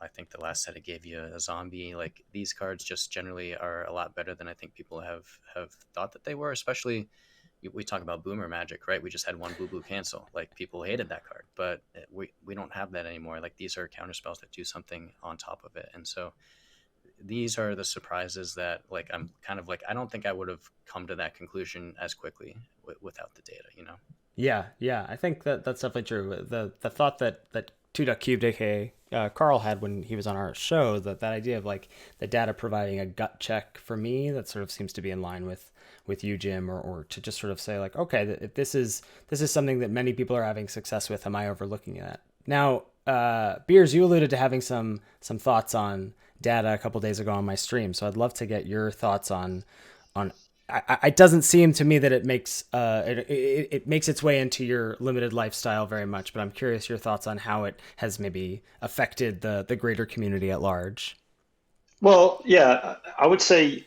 I think the last set it gave you a zombie. Like these cards just generally are a lot better than I think people have thought that they were, especially we talk about boomer magic, right? We just had one blue cancel. Like people hated that card, but we don't have that anymore. Like these are counterspells that do something on top of it. And so these are the surprises that like I'm kind of like, I don't think I would have come to that conclusion as quickly without the data, Yeah, I think that's definitely true. The thought that 2 Duck Cubed, aka Carl, had when he was on our show, that idea of like the data providing a gut check for me, that sort of seems to be in line with you, Jim, or to just sort of say like, okay, if this is something that many people are having success with, am I overlooking that? Now, Beers, you alluded to having some thoughts on data a couple days ago on my stream, so I'd love to get your thoughts on. It doesn't seem to me that it makes it makes its way into your limited lifestyle very much, but I'm curious your thoughts on how it has maybe affected the greater community at large. Well, yeah, I would say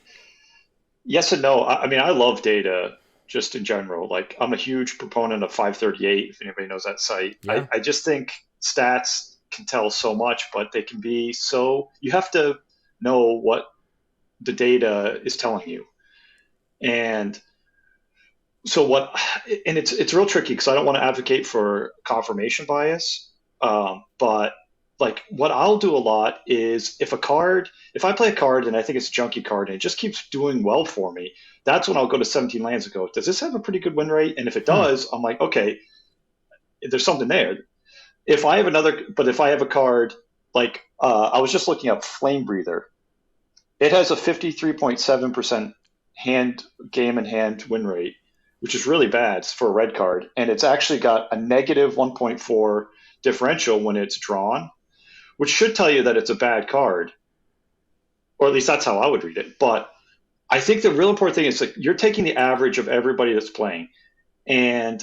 yes and no. I mean, I love data just in general. Like, I'm a huge proponent of 538, if anybody knows that site. Yeah. I just think stats can tell so much, but they can be so, you have to know what the data is telling you. And so it's real tricky because I don't want to advocate for confirmation bias. But like what I'll do a lot is if I play a card and I think it's a junky card and it just keeps doing well for me, that's when I'll go to 17 lands and go, does this have a pretty good win rate? And if it does, I'm like, okay, there's something there. If I have a card like I was just looking up Flame Breather, it has a 53.7% game in hand win rate, which is really bad for a red card, and it's actually got a negative 1.4 differential when it's drawn, which should tell you that it's a bad card, or at least that's how I would read it. But I think the real important thing is like you're taking the average of everybody that's playing, and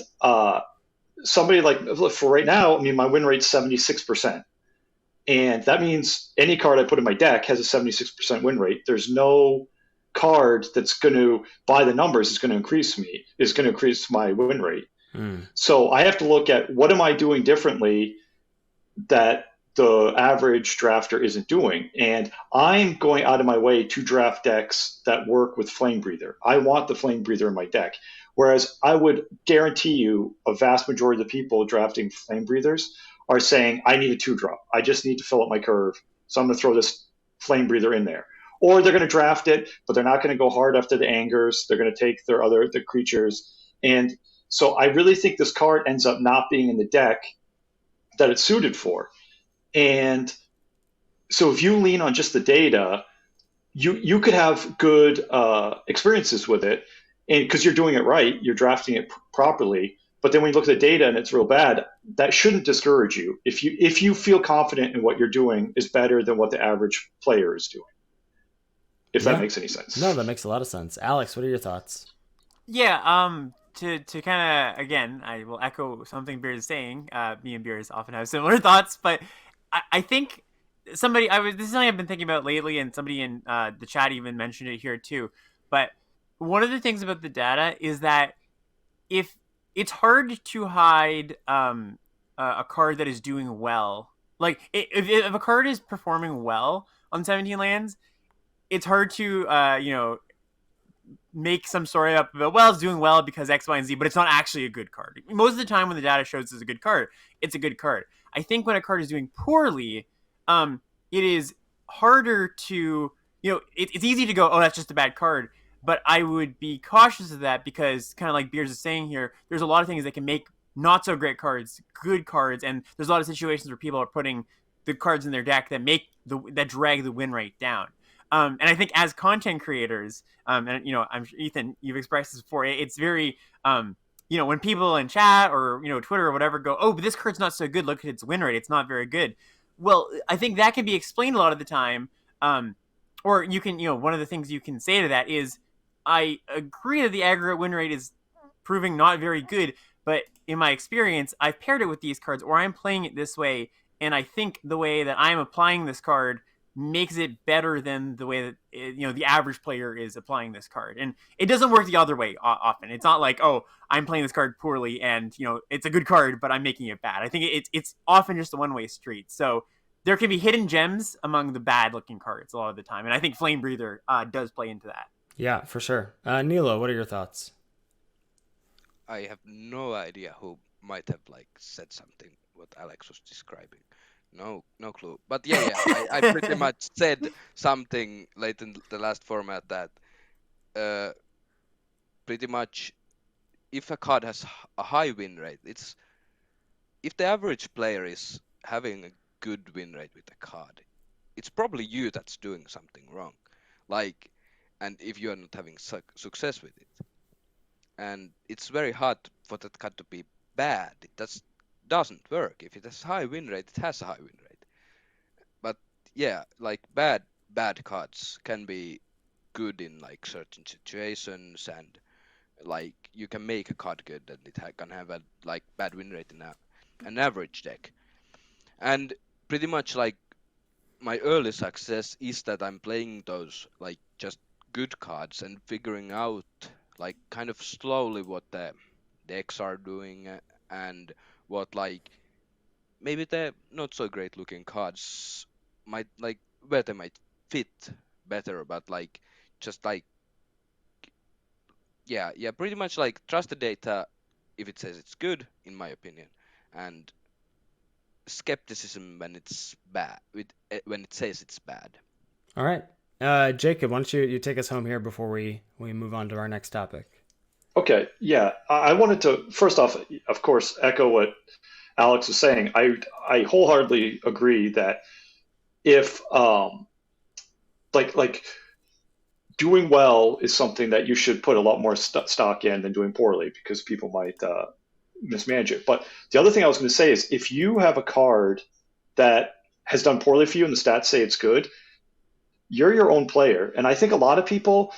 somebody like for right now, I mean, my win rate's 76%. And that means any card I put in my deck has a 76% win rate. There's no card that's going to, by the numbers, is going to increase my win rate. So I have to look at what am I doing differently that the average drafter isn't doing. And I'm going out of my way to draft decks that work with Flame Breather. I want the Flame Breather in my deck. Whereas I would guarantee you a vast majority of the people drafting Flame Breathers are saying, I need a 2-drop. I just need to fill up my curve. So I'm going to throw this Flame Breather in there. Or they're going to draft it, but they're not going to go hard after the angers. They're going to take the creatures. And so I really think this card ends up not being in the deck that it's suited for. And so if you lean on just the data, you could have good experiences with it, and because you're doing it right, you're drafting it properly. But then when you look at the data and it's real bad, that shouldn't discourage you. If you feel confident in what you're doing is better than what the average player is doing. if that makes any sense. No, that makes a lot of sense. Alex, what are your thoughts? Yeah, to kind of, again, I will echo something Beers is saying. Me and Beers often have similar thoughts, but I think this is something I've been thinking about lately, and somebody in the chat even mentioned it here too. But one of the things about the data is that if it's hard to hide a card that is doing well, like if a card is performing well on 17 lands, it's hard to make some story up about, well, it's doing well because X, Y, and Z, but it's not actually a good card. Most of the time when the data shows it's a good card, it's a good card. I think when a card is doing poorly, it is harder to, it's easy to go, oh, that's just a bad card. But I would be cautious of that because, kind of like Beers is saying here, there's a lot of things that can make not so great cards good cards, and there's a lot of situations where people are putting the cards in their deck that drag the win rate down. And I think as content creators, and I'm sure, Ethan, you've expressed this before. It's very, when people in chat or Twitter or whatever go, oh, but this card's not so good. Look at its win rate; it's not very good. Well, I think that can be explained a lot of the time. Or you can, one of the things you can say to that is, I agree that the aggregate win rate is proving not very good, but in my experience, I've paired it with these cards, or I'm playing it this way, and I think the way that I'm applying this card makes it better than the way that the average player is applying this card. And it doesn't work the other way often. It's not like, oh, I'm playing this card poorly and it's a good card, but I'm making it bad. I think it's often just a one-way street. So there can be hidden gems among the bad looking cards a lot of the time, and I think Flame Breather does play into that. Yeah, for sure. Nilo, what are your thoughts? I have no idea who might have said something what Alex was describing. No clue. But yeah, I pretty much said something late in the last format that pretty much if a card has a high win rate, if the average player is having a good win rate with a card, it's probably you that's doing something wrong. And if you are not having success with it. And it's very hard for that card to be bad. It doesn't work. If it has high win rate, it has a high win rate. But yeah, bad cards can be good in certain situations, and you can make a card good and it can have a bad win rate in an average deck. And pretty much my early success is that I'm playing those just good cards and figuring out kind of slowly what the decks are doing and what maybe the not so great looking cards might where they might fit better, but yeah, pretty much trust the data if it says it's good, in my opinion, and skepticism when it's bad, when it says it's bad. All right. Jacob, why don't you take us home here before we move on to our next topic? Okay, yeah. I wanted to, first off, of course, echo what Alex was saying. I wholeheartedly agree that if doing well is something that you should put a lot more stock in than doing poorly, because people might mismanage it. But the other thing I was going to say is, if you have a card that has done poorly for you and the stats say it's good, you're your own player. And I think a lot of people,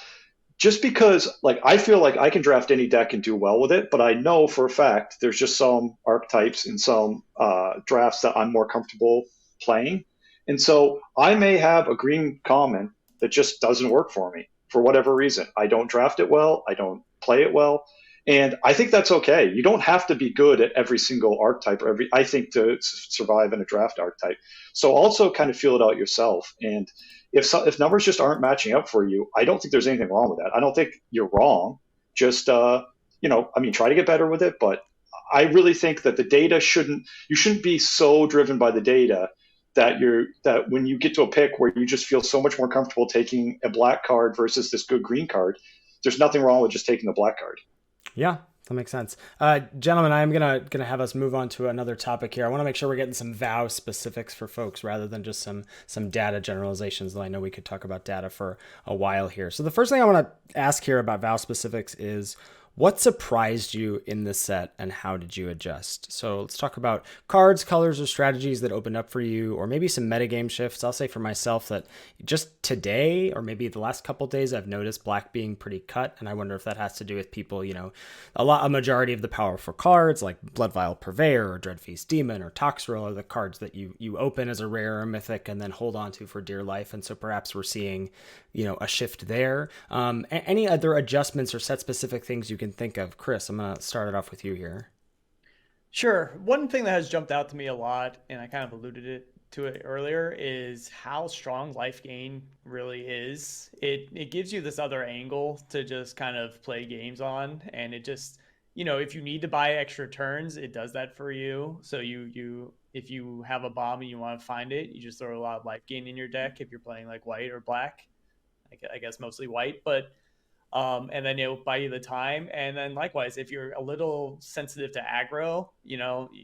just because I feel like I can draft any deck and do well with it, but I know for a fact there's just some archetypes in some drafts that I'm more comfortable playing. And so I may have a green common that just doesn't work for me for whatever reason. I don't draft it well. I don't play it well. And I think that's okay. You don't have to be good at every single archetype I think to survive in a draft archetype. So also kind of feel it out yourself. And if numbers just aren't matching up for you, I don't think there's anything wrong with that. I don't think you're wrong. Just, try to get better with it. But I really think that the data you shouldn't be so driven by the data that when you get to a pick where you just feel so much more comfortable taking a black card versus this good green card, there's nothing wrong with just taking the black card. Yeah, that makes sense. Gentlemen, I'm gonna have us move on to another topic here. I want to make sure we're getting some VOW specifics for folks rather than just some data generalizations, though I know we could talk about data for a while here. So the first thing I want to ask here about VOW specifics is, What surprised you in the set and how did you adjust? So let's talk about cards, colors, or strategies that opened up for you, or maybe some metagame shifts. I'll say for myself that just today, or maybe the last couple of days, I've noticed black being pretty cut. And I wonder if that has to do with people, a majority of the powerful cards like Blood Vial Purveyor or Dreadfeast Demon or Toxrill are the cards that you open as a rare or mythic and then hold on to for dear life. And so perhaps we're seeing, a shift there. Any other adjustments or set specific things you can think of? Chris, I'm going to start it off with you here. Sure. One thing that has jumped out to me a lot, and I kind of alluded to it earlier, is how strong life gain really is. It gives you this other angle to just kind of play games on, and it just, if you need to buy extra turns, it does that for you. So if you have a bomb and you want to find it, you just throw a lot of life gain in your deck if you're playing like white or black. I guess mostly white, but and then it'll buy you the time. And then likewise, if you're a little sensitive to aggro,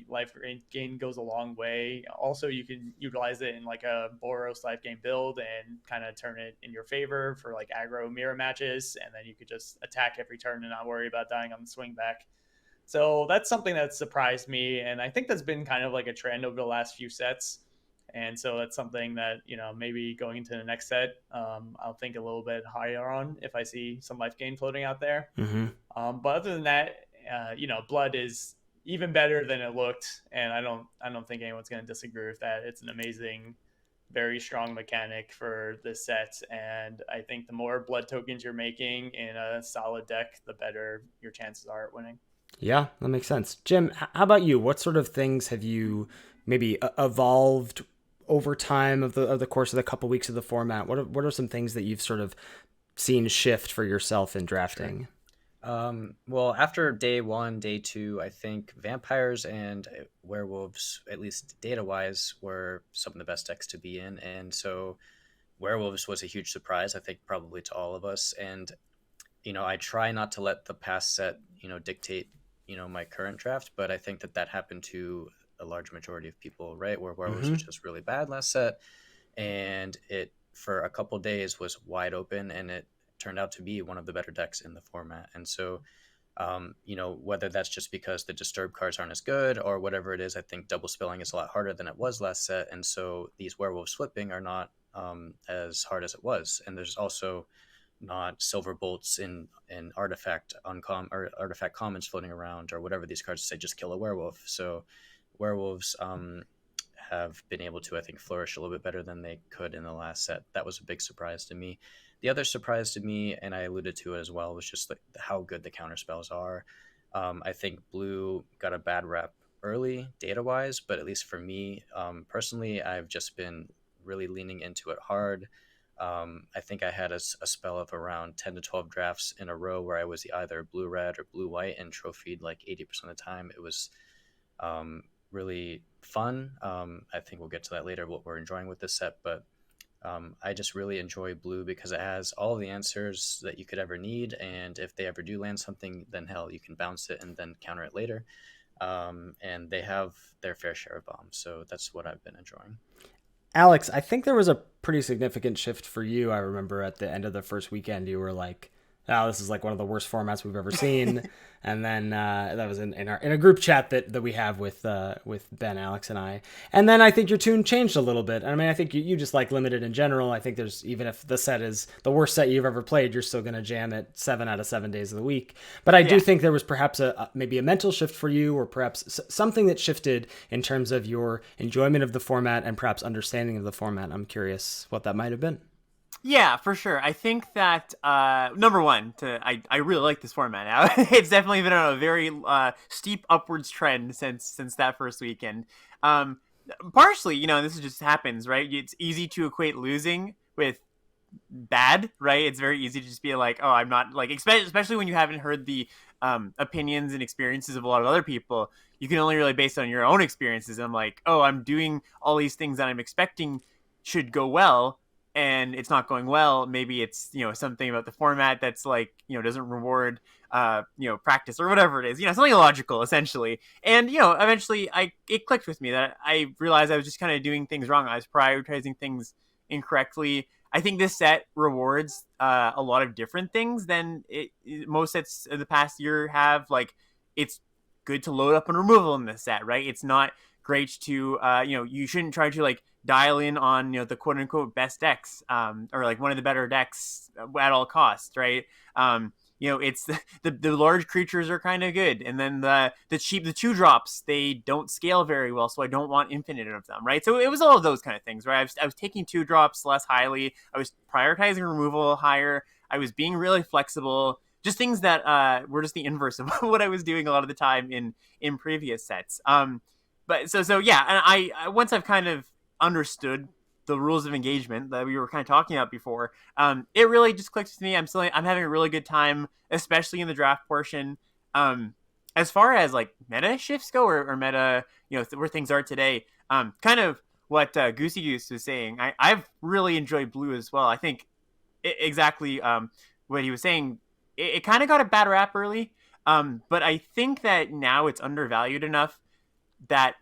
life gain goes a long way. Also, you can utilize it in like a Boros life gain build and kind of turn it in your favor for like aggro mirror matches. And then you could just attack every turn and not worry about dying on the swing back. So that's something that surprised me. And I think that's been kind of like a trend over the last few sets. And so that's something that, maybe going into the next set, I'll think a little bit higher on if I see some life gain floating out there. Mm-hmm. But other than that, blood is even better than it looked. And I don't think anyone's going to disagree with that. It's an amazing, very strong mechanic for this set. And I think the more blood tokens you're making in a solid deck, the better your chances are at winning. Yeah, that makes sense. Jim, how about you? What sort of things have you maybe evolved over time of the course of the couple weeks of the format? What are some things that you've sort of seen shift for yourself in drafting? Sure. Well, after day 1, day 2, I think vampires and werewolves, at least data-wise, were some of the best decks to be in. And so werewolves was a huge surprise, I think, probably to all of us. And, I try not to let the past set, dictate, my current draft, but I think that happened to a large majority of people, right? Where werewolves was just really bad last set, and it for a couple days was wide open, and it turned out to be one of the better decks in the format. And so, whether that's just because the disturb cards aren't as good or whatever it is, I think double spelling is a lot harder than it was last set, and so these werewolves flipping are not as hard as it was. And there's also not silver bolts in artifact or artifact commons floating around or whatever these cards say, just kill a werewolf. So werewolves have been able to, I think, flourish a little bit better than they could in the last set. That was a big surprise to me. The other surprise to me, and I alluded to it as well, was just how good the counter spells are. I think blue got a bad rep early data-wise, but at least for me, personally, I've just been really leaning into it hard. I think I had a spell of around 10 to 12 drafts in a row where I was either blue-red or blue-white and trophied like 80% of the time. It was really fun. I think we'll get to that later, what we're enjoying with this set, but I just really enjoy blue because it has all the answers that you could ever need, and if they ever do land something, then hell, you can bounce it and then counter it later. And they have their fair share of bombs, so that's what I've been enjoying. Alex, I think there was a pretty significant shift for you. I remember at the end of the first weekend, you were like, "Oh, this is like one of the worst formats we've ever seen." And then that was in a group chat that we have with Ben, Alex, and I. And then I think your tune changed a little bit. I mean, I think you just like limited in general. I think there's, even if the set is the worst set you've ever played, you're still going to jam it 7 out of 7 days of the week. But I do think there was perhaps maybe a mental shift for you, or perhaps something that shifted in terms of your enjoyment of the format and perhaps understanding of the format. I'm curious what that might have been. Yeah, for sure. I think that number one, I really like this format now. It's definitely been on a very steep upwards trend since that first weekend. Partially, this just happens, right? It's easy to equate losing with bad, right? It's very easy to just be like, oh, I'm not like, especially when you haven't heard the opinions and experiences of a lot of other people. You can only really base it on your own experiences. I'm like, oh, I'm doing all these things that I'm expecting should go well, and it's not going well. Maybe it's, something about the format that's like, doesn't reward, practice or whatever it is, something illogical essentially. And, eventually it clicked with me that I realized I was just kind of doing things wrong. I was prioritizing things incorrectly. I think this set rewards a lot of different things than most sets of the past year have. Like, it's good to load up and removal in this set, right? It's not great to you shouldn't try to like dial in on the quote unquote best decks or like one of the better decks at all costs, right? It's the large creatures are kind of good, and then the 2-drops, they don't scale very well, so I don't want infinite of them, right? So it was all of those kind of things, right? I was taking 2-drops less highly, I was prioritizing removal higher, I was being really flexible, just things that were just the inverse of what I was doing a lot of the time in previous sets. But so yeah, and I once I've kind of understood the rules of engagement that we were kind of talking about before, it really just clicks with me. I'm having a really good time, especially in the draft portion. As far as like meta shifts go, or meta, where things are today, kind of what GooseyGoose was saying. I've really enjoyed blue as well. I think exactly what he was saying. It kind of got a bad rap early, but I think that now it's undervalued enough that,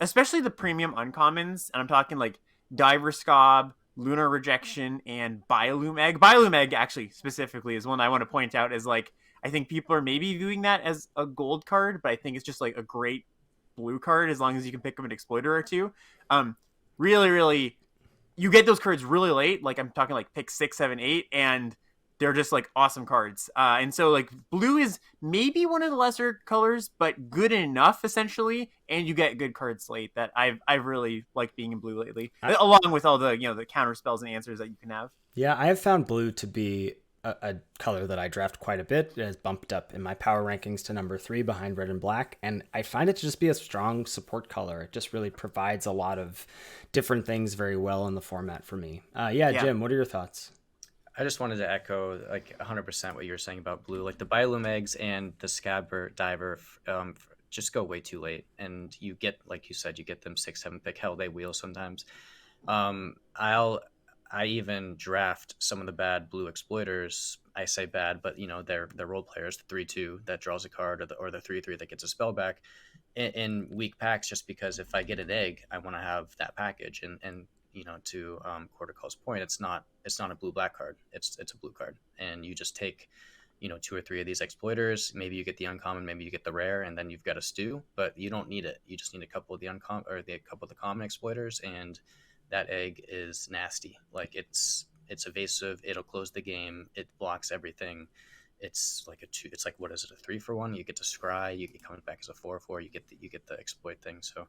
especially the premium uncommons, and I'm talking like Diver Scob, Lunar Rejection, and Biolume Egg. Biolume Egg, actually, specifically, is one I want to point out as like, I think people are maybe viewing that as a gold card, but I think it's just like a great blue card as long as you can pick up an exploiter or two. Really, really, you get those cards really late. Like, I'm talking like pick 6, 7, 8, and they're just like awesome cards. And so like blue is maybe one of the lesser colors, but good enough essentially. And you get good cards late that I've really liked being in blue lately, along with all the, the counter spells and answers that you can have. Yeah, I have found blue to be a color that I draft quite a bit. It has bumped up in my power rankings to number 3 behind red and black. And I find it to just be a strong support color. It just really provides a lot of different things very well in the format for me. Yeah, Jim, what are your thoughts? I just wanted to echo like 100% what you were saying about blue. Like the Biolume eggs and the Scabber Diver just go way too late, and you get, like you said, you get them 6, 7 pick. Hell, they wheel sometimes. I even draft some of the bad blue exploiters. I say bad, but they're role players. The 3/2 that draws a card, or the 3/3 that gets a spell back in weak packs. Just because if I get an egg, I want to have that package, and to Cortical's point, it's not a blue-black card. It's a blue card, and you just take 2 or 3 of these exploiters. Maybe you get the uncommon, maybe you get the rare, and then you've got a stew. But you don't need it. You just need a couple of the uncommon, or a couple of the common exploiters, and that egg is nasty. Like it's evasive. It'll close the game. It blocks everything. It's like it's like, what is it, a 3-for-1? You get to scry. It comes back as a 4/4. You get the exploit thing. So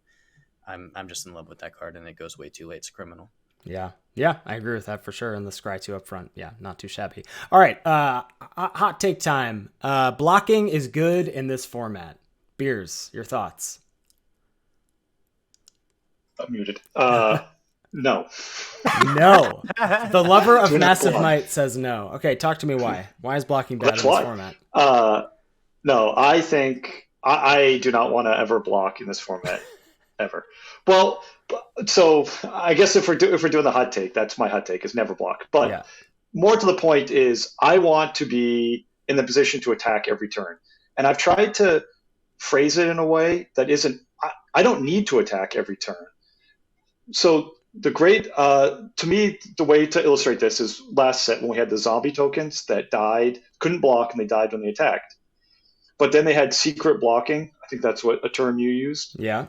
I'm just in love with that card, and it goes way too late. It's criminal. Yeah, I agree with that for sure. And the scry 2 up front, yeah, not too shabby. All right, hot take time. Blocking is good in this format. Beers, your thoughts? I'm muted. No. No. The lover of Massive Might says no. Okay, talk to me why. Why is blocking bad in this format? No, I think I do not want to ever block in this format. Ever. Well, so I guess if we're doing the hot take, that's my hot take, is never block. But more to the point is, I want to be in the position to attack every turn. And I've tried to phrase it in a way that isn't, I don't need to attack every turn. So to me, the way to illustrate this is last set when we had the zombie tokens that died, couldn't block, and they died when they attacked. But then they had secret blocking. I think that's what a term you used. Yeah.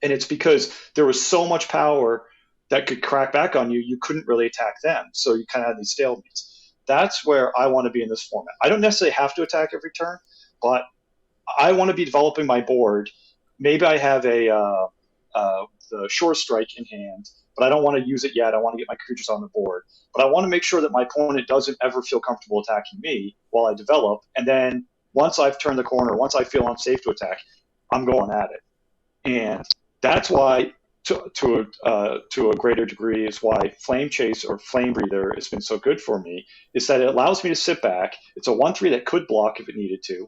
And it's because there was so much power that could crack back on you, you couldn't really attack them. So you kind of had these stalemates. That's where I want to be in this format. I don't necessarily have to attack every turn, but I want to be developing my board. Maybe I have the Shore Strike in hand, but I don't want to use it yet. I want to get my creatures on the board. But I want to make sure that my opponent doesn't ever feel comfortable attacking me while I develop. And then once I've turned the corner, once I feel I'm safe to attack, I'm going at it. And that's why, to a greater degree, is why Flame Chase or Flame Breather has been so good for me, is that it allows me to sit back. It's a 1/3 that could block if it needed to.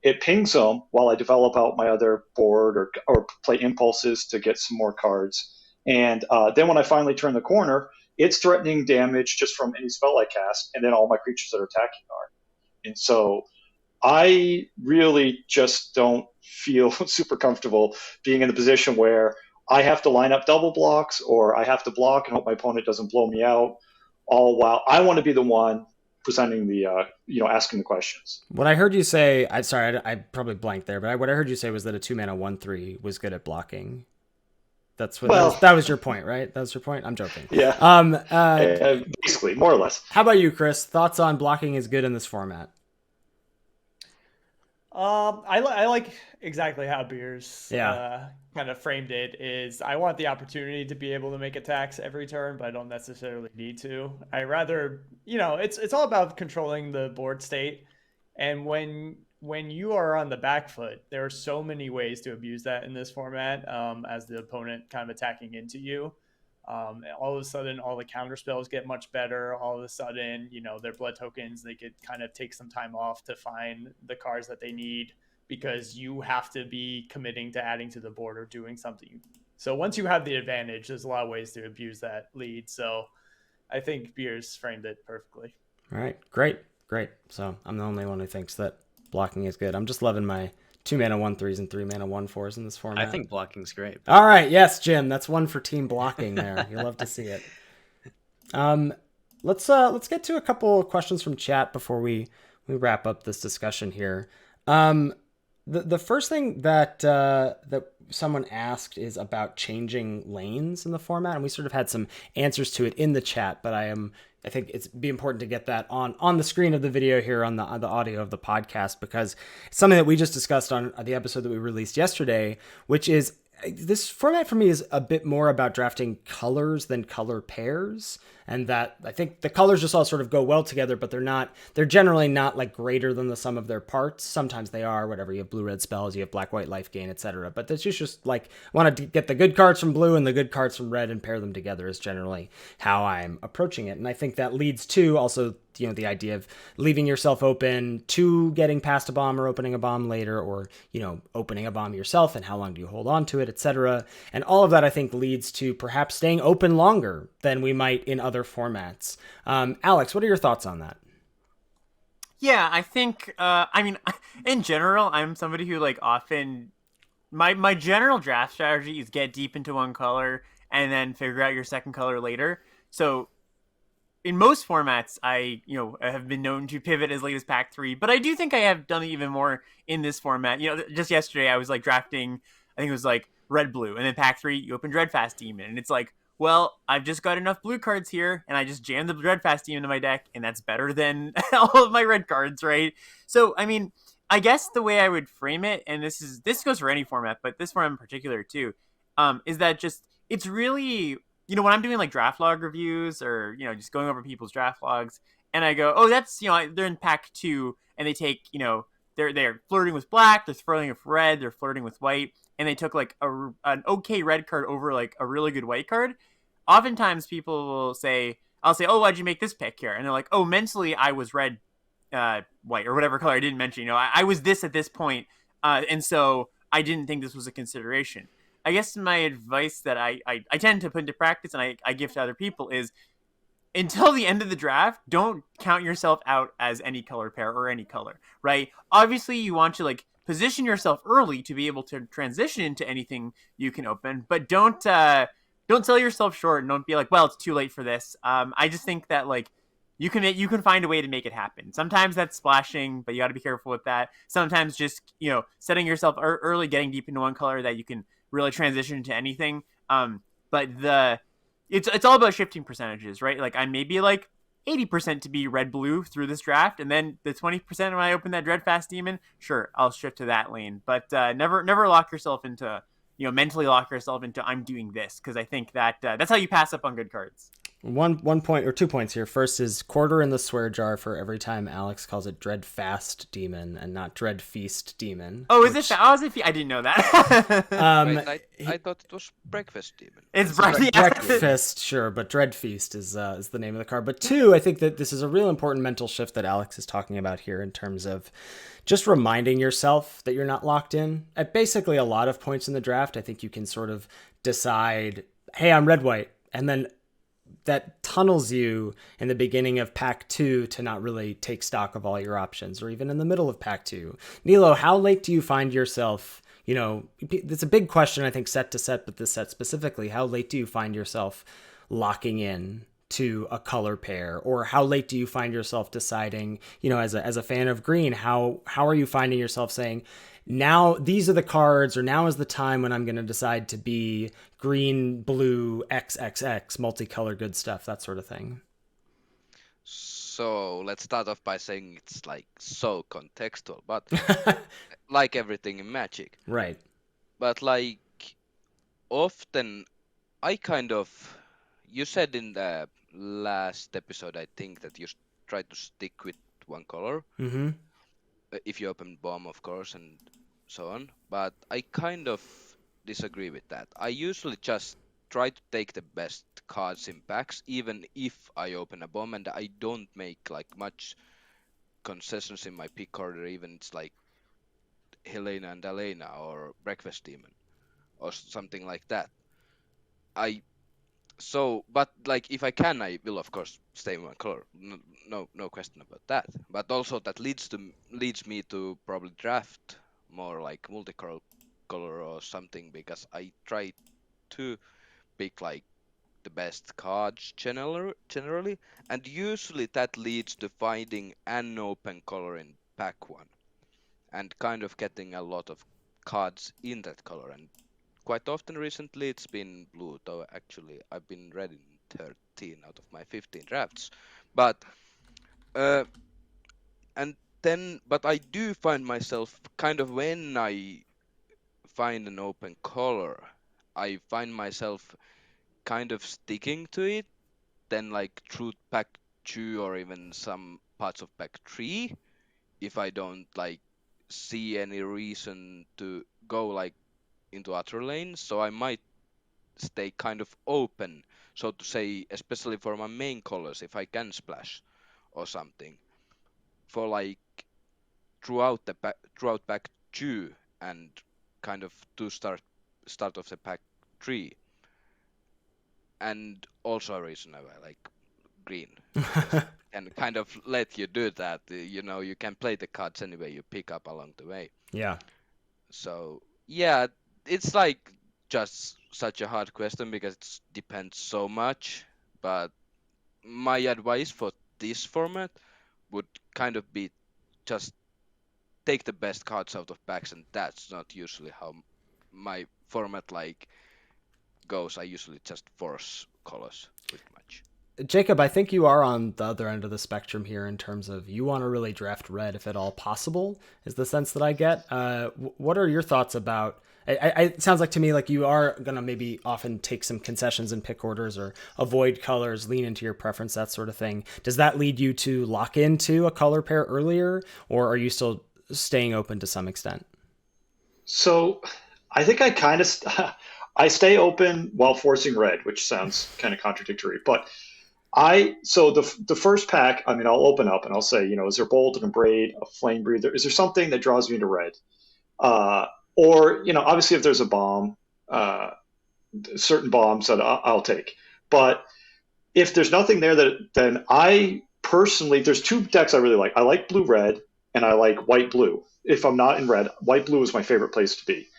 It pings them while I develop out my other board or play impulses to get some more cards. And then when I finally turn the corner, it's threatening damage just from any spell I cast, and then all my creatures that are attacking are. And so I really just don't feel super comfortable being in the position where I have to line up double blocks, or I have to block and hope my opponent doesn't blow me out, all while I want to be the one presenting the, asking the questions. What I heard you say, I'm sorry, I probably blanked there, but what I heard you say was that a 2-mana 1/3 was good at blocking. That's what that was your point, right? That was your point. I'm joking. Yeah. Basically, more or less. How about you, Chris? Thoughts on blocking is good in this format? I like exactly how Beers kind of framed it. Is I want the opportunity to be able to make attacks every turn, but I don't necessarily need to. I rather, it's all about controlling the board state, and when you are on the back foot, there are so many ways to abuse that in this format. As the opponent kind of attacking into you, all of a sudden, all the counter spells get much better. All of a sudden, their blood tokens, they could kind of take some time off to find the cards that they need because you have to be committing to adding to the board or doing something. So once you have the advantage, there's a lot of ways to abuse that lead. So I think Beers framed it perfectly. All right, great. So I'm the only one who thinks that blocking is good. I'm just loving my 2-mana 1/3s and 3-mana 1/4s in this format. I think blocking's great. All right, yes, Jim, that's one for team blocking there. You'll love to see it. Let's get to a couple of questions from chat before we wrap up this discussion here. The first thing that someone asked is about changing lanes in the format, and we sort of had some answers to it in the chat, but I think it's be important to get that on the screen of the video here on the audio of the podcast, because it's something that we just discussed on the episode that we released yesterday, which is this format for me is a bit more about drafting colors than color pairs. And that I think the colors just all sort of go well together, but they're generally not like greater than the sum of their parts. Sometimes they are, whatever. You have blue-red spells, you have black-white life gain, etc. But that's just like, want to get the good cards from blue and the good cards from red and pair them together is generally how I'm approaching it. And I think that leads to also, the idea of leaving yourself open to getting past a bomb or opening a bomb later, or, opening a bomb yourself and how long do you hold on to it, etc. And all of that, I think, leads to perhaps staying open longer than we might in other formats. Alex, what are your thoughts on that? Yeah, I think, in general, I'm somebody who often, my general draft strategy is get deep into one color and then figure out your second color later. So in most formats, I have been known to pivot as late as pack 3, but I do think I have done it even more in this format. Just yesterday I was drafting, I think it was red blue, and then pack 3 you open Dreadfast Demon, and it's well, I've just got enough blue cards here, and I just jammed the Dreadfast Demon into my deck, and that's better than all of my red cards, right? So I guess the way I would frame it, and this goes for any format, but this format in particular too, is that it's really, when I'm doing draft log reviews or, just going over people's draft logs, and I go, oh, that's, they're in pack 2, and they take, they're flirting with black, they're flirting with red, they're flirting with white, and they took an okay red card over a really good white card. Oftentimes people will say, I'll say, oh, why'd you make this pick here? And they're like, oh, mentally I was red, white, or whatever color I didn't mention. I was this at this point, and so I didn't think this was a consideration. I guess my advice that I tend to put into practice and I give to other people is, until the end of the draft, don't count yourself out as any color pair or any color, right? Obviously, you want to position yourself early to be able to transition into anything you can open, but don't sell yourself short and don't be well, it's too late for this. I just think that you can find a way to make it happen. Sometimes that's splashing, but you got to be careful with that. Sometimes just setting yourself early, getting deep into one color that you can really transition into anything. But it's all about shifting percentages, right? I may be 80% to be red blue through this draft, and then the 20% when I open that Dreadfast Demon, sure, I'll shift to that lane. But never lock yourself into, mentally lock yourself into I'm doing this, because I think that that's how you pass up on good cards. One point or 2 points here. First is quarter in the swear jar for every time Alex calls it Dreadfast Demon and not Dreadfeast Demon. Oh, is it? I didn't know that. I thought it was Breakfast Demon. It's breakfast, sure, but Dreadfeast is the name of the card. But 2, I think that this is a real important mental shift that Alex is talking about here in terms of just reminding yourself that you're not locked in. At basically a lot of points in the draft, I think you can sort of decide, hey, I'm red-white, and then that tunnels you in the beginning of pack 2 to not really take stock of all your options, or even in the middle of pack 2. Nilo, how late do you find yourself, it's a big question, I think, set to set, but this set specifically, how late do you find yourself locking in to a color pair, or how late do you find yourself deciding, as a fan of green, how are you finding yourself saying, now these are the cards, or now is the time when I'm going to decide to be green, blue, XXX, multicolor, good stuff, that sort of thing? So let's start off by saying it's like so contextual, but like everything in Magic. Right. But like often I kind of, you said in the last episode, I think, that you try to stick with one color. Mm-hmm. If you open bomb, of course, and so on. But I kind of disagree with that. I usually just try to take the best cards in packs, even if I open a bomb, and I don't make like much concessions in my pick order, even it's like Helena and Elena or Breakfast Demon or something like that. But like if I can, I will of course stay in one color. No question about that. But also that leads me to probably draft more like multicolor or something, because I try to pick like the best cards generally, and usually that leads to finding an open color in pack one and kind of getting a lot of cards in that color. And quite often recently it's been blue, though actually I've been red in 13 out of my 15 drafts. But but I do find myself kind of, when I find an open color, I find myself kind of sticking to it, then like through pack 2 or even some parts of pack 3, if I don't like see any reason to go like into other lanes. So I might stay kind of open, so to say, especially for my main colors, if I can splash or something, for like throughout pack 2 and kind of to start of the pack 3. And also a reason I like green, and kind of let you do that. You can play the cards anyway you pick up along the way. Yeah. So yeah, it's like just such a hard question because it depends so much. But my advice for this format would kind of be just take the best cards out of packs, and that's not usually how my format like goes. I usually just force colors pretty much. Jacob, I think you are on the other end of the spectrum here in terms of you want to really draft red if at all possible, is the sense that I get. What are your thoughts about, it sounds like to me like you are going to maybe often take some concessions in pick orders or avoid colors, lean into your preference, that sort of thing. Does that lead you to lock into a color pair earlier, or are you still staying open to some extent? So I think I kind of I stay open while forcing red, which sounds kind of contradictory, but the first pack, I mean, I'll open up and I'll say, is there bolt and a braid, a flame breather? Is there something that draws me into red? Or obviously if there's a bomb, certain bombs that I'll take. But if there's nothing there, then I personally, there's two decks I really like. I like blue red and I like white blue. If I'm not in red, white blue is my favorite place to be.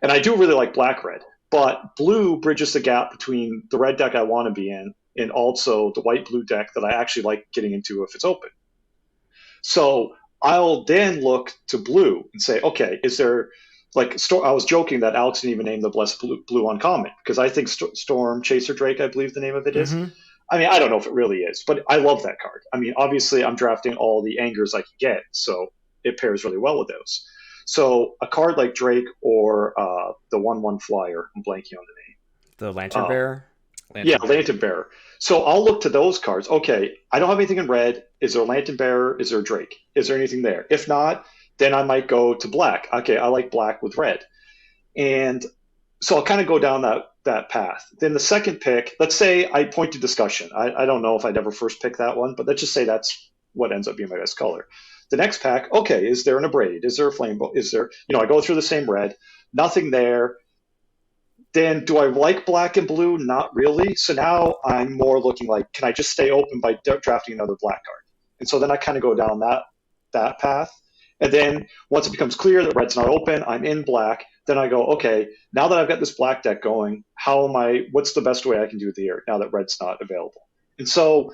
And I do really like black red. But blue bridges the gap between the red deck I want to be in and also the white blue deck that I actually like getting into if it's open. So I'll then look to blue and say, okay, is there I was joking that Alex didn't even name the Blessed Blue uncommon, because I think Storm Chaser Drake, I believe the name of it is. Mm-hmm. I mean, I don't know if it really is, but I love that card. I mean, obviously I'm drafting all the angers I can get, so it pairs really well with those. So a card like Drake or the 1/1 flyer, I'm blanking on the name. The Lantern Bearer? Lantern Bearer. So I'll look to those cards. Okay, I don't have anything in red. Is there a Lantern Bearer? Is there a Drake? Is there anything there? If not, then I might go to black. Okay, I like black with red. And so I'll kind of go down that path. Then the second pick, let's say I point to discussion. I don't know if I'd ever first pick that one, but let's just say that's what ends up being my best color. The next pack, okay, is there an abrade? Is there a flame bolt? Is there, I go through the same red, nothing there. Then do I like black and blue? Not really. So now I'm more looking like, can I just stay open by drafting another black card? And so then I kind of go down that path. And then once it becomes clear that red's not open, I'm in black. Then I go, okay, now that I've got this black deck going, what's the best way I can do it here now that red's not available? And so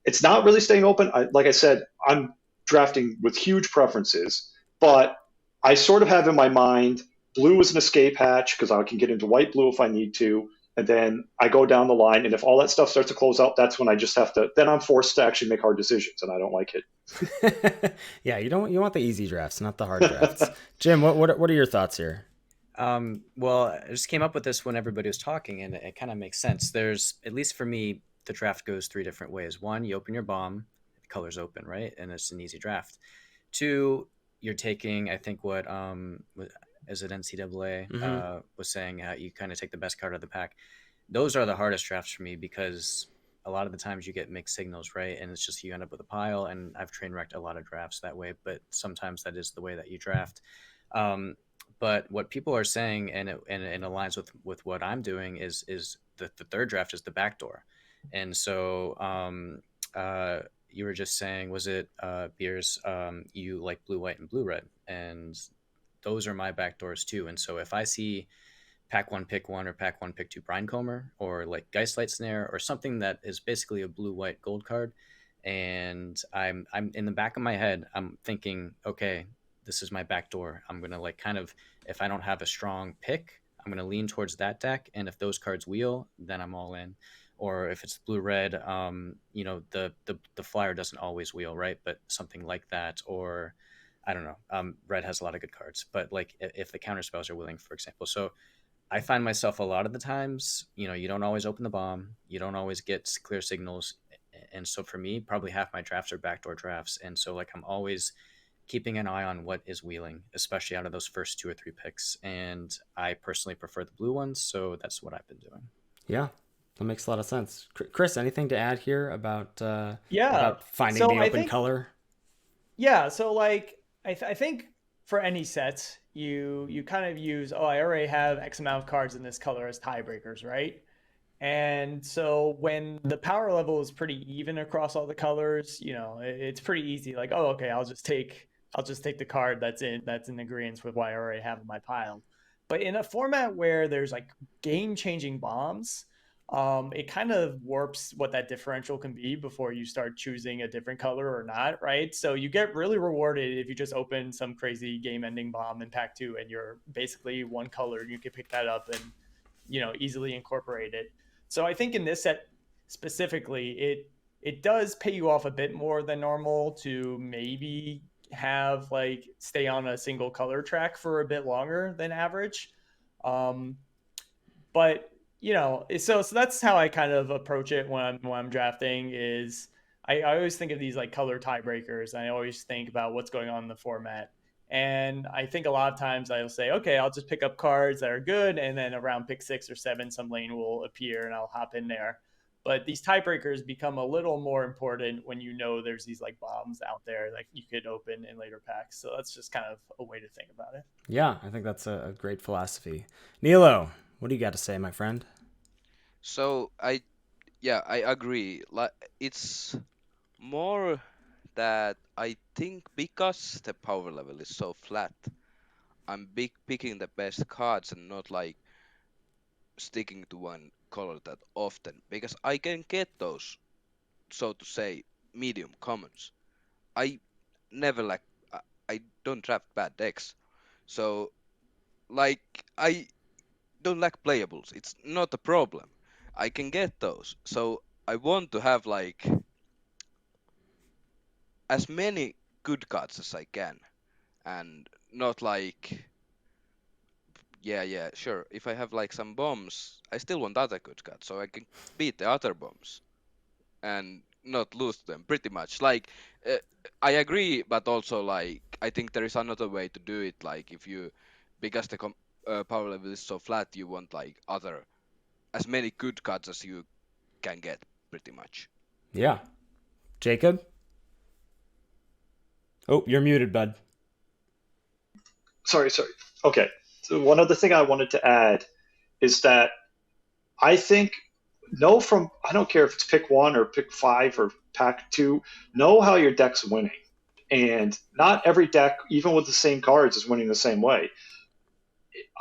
it's not really staying open. Like I said, I'm drafting with huge preferences, but I sort of have in my mind blue is an escape hatch because I can get into white blue if I need to. And then I go down the line, and if all that stuff starts to close out, that's when I just have to. Then I'm forced to actually make hard decisions, and I don't like it. Yeah, you want the easy drafts, not the hard drafts. Jim, what are your thoughts here? Well, I just came up with this when everybody was talking, and it kind of makes sense. There's, at least for me, the draft goes 3 different ways. 1, you open your bomb, the color's open, right? And it's an easy draft. 2, you're taking, I think what is it NCAA was saying, you kind of take the best card of the pack. Those are the hardest drafts for me because a lot of the times you get mixed signals, right? And it's just you end up with a pile, and I've train wrecked a lot of drafts that way, but sometimes that is the way that you draft. But what people are saying, and it aligns with what I'm doing, is the third draft is the backdoor. And so you were just saying, was it Beers, you like blue, white, and blue, red, and those are my backdoors too. And so if I see pack 1 pick 1 or pack 1 pick 2 Brinecomber, or like Geistlight Snare, or something that is basically a blue, white, gold card, and I'm in the back of my head, I'm thinking, okay, this is my back door. I'm going to like kind of, if I don't have a strong pick, I'm going to lean towards that deck. And if those cards wheel, then I'm all in. Or if it's blue red, the flyer doesn't always wheel, right? But something like that, or I don't know. Red has a lot of good cards, but like if the counter spells are wheeling, for example. So I find myself a lot of the times, you don't always open the bomb. You don't always get clear signals. And so for me, probably half my drafts are backdoor drafts. And so like I'm always keeping an eye on what is wheeling, especially out of those first 2 or 3 picks. And I personally prefer the blue ones, so that's what I've been doing. Yeah, that makes a lot of sense. Chris, anything to add here about finding So the I open think- color? Yeah, so like I think for any sets, you kind of use, I already have X amount of cards in this color as tiebreakers, right? And so when the power level is pretty even across all the colors, it's pretty easy. Like, okay, I'll just take the card that's in agreement with what I already have in my pile. But in a format where there's like game-changing bombs, it kind of warps what that differential can be before you start choosing a different color or not, right? So you get really rewarded if you just open some crazy game-ending bomb in pack 2 and you're basically one color. You can pick that up and easily incorporate it. So I think in this set specifically, it does pay you off a bit more than normal to maybe have like stay on a single color track for a bit longer than average. But so that's how I kind of approach it when I'm drafting. Is I always think of these like color tiebreakers. And I always think about what's going on in the format. And I think a lot of times I'll say, okay, I'll just pick up cards that are good. And then around pick 6 or 7, some lane will appear and I'll hop in there. But these tiebreakers become a little more important when there's these like bombs out there that you could open in later packs. So that's just kind of a way to think about it. Yeah, I think that's a great philosophy. Nilo, what do you got to say, my friend? So I agree. Like it's more that I think because the power level is so flat, I'm picking the best cards and not like sticking to one color that often, because I can get those, so to say, medium commons. I never I don't draft bad decks, so like I don't lack playables. It's not a problem. I can get those, so I want to have like as many good cards as I can, and not like sure, if I have like some bombs, I still want other good cards so I can beat the other bombs and not lose them, pretty much. Like I agree, but also like I think there is another way to do it. Like if you, because the power level is so flat, you want like as many good cards as you can get, pretty much. Yeah. Jacob? Oh, you're muted, bud. Sorry. Okay. So one other thing I wanted to add is that I think I don't care if it's pick 1 or pick 5 or pack 2, know how your deck's winning. And not every deck, even with the same cards, is winning the same way.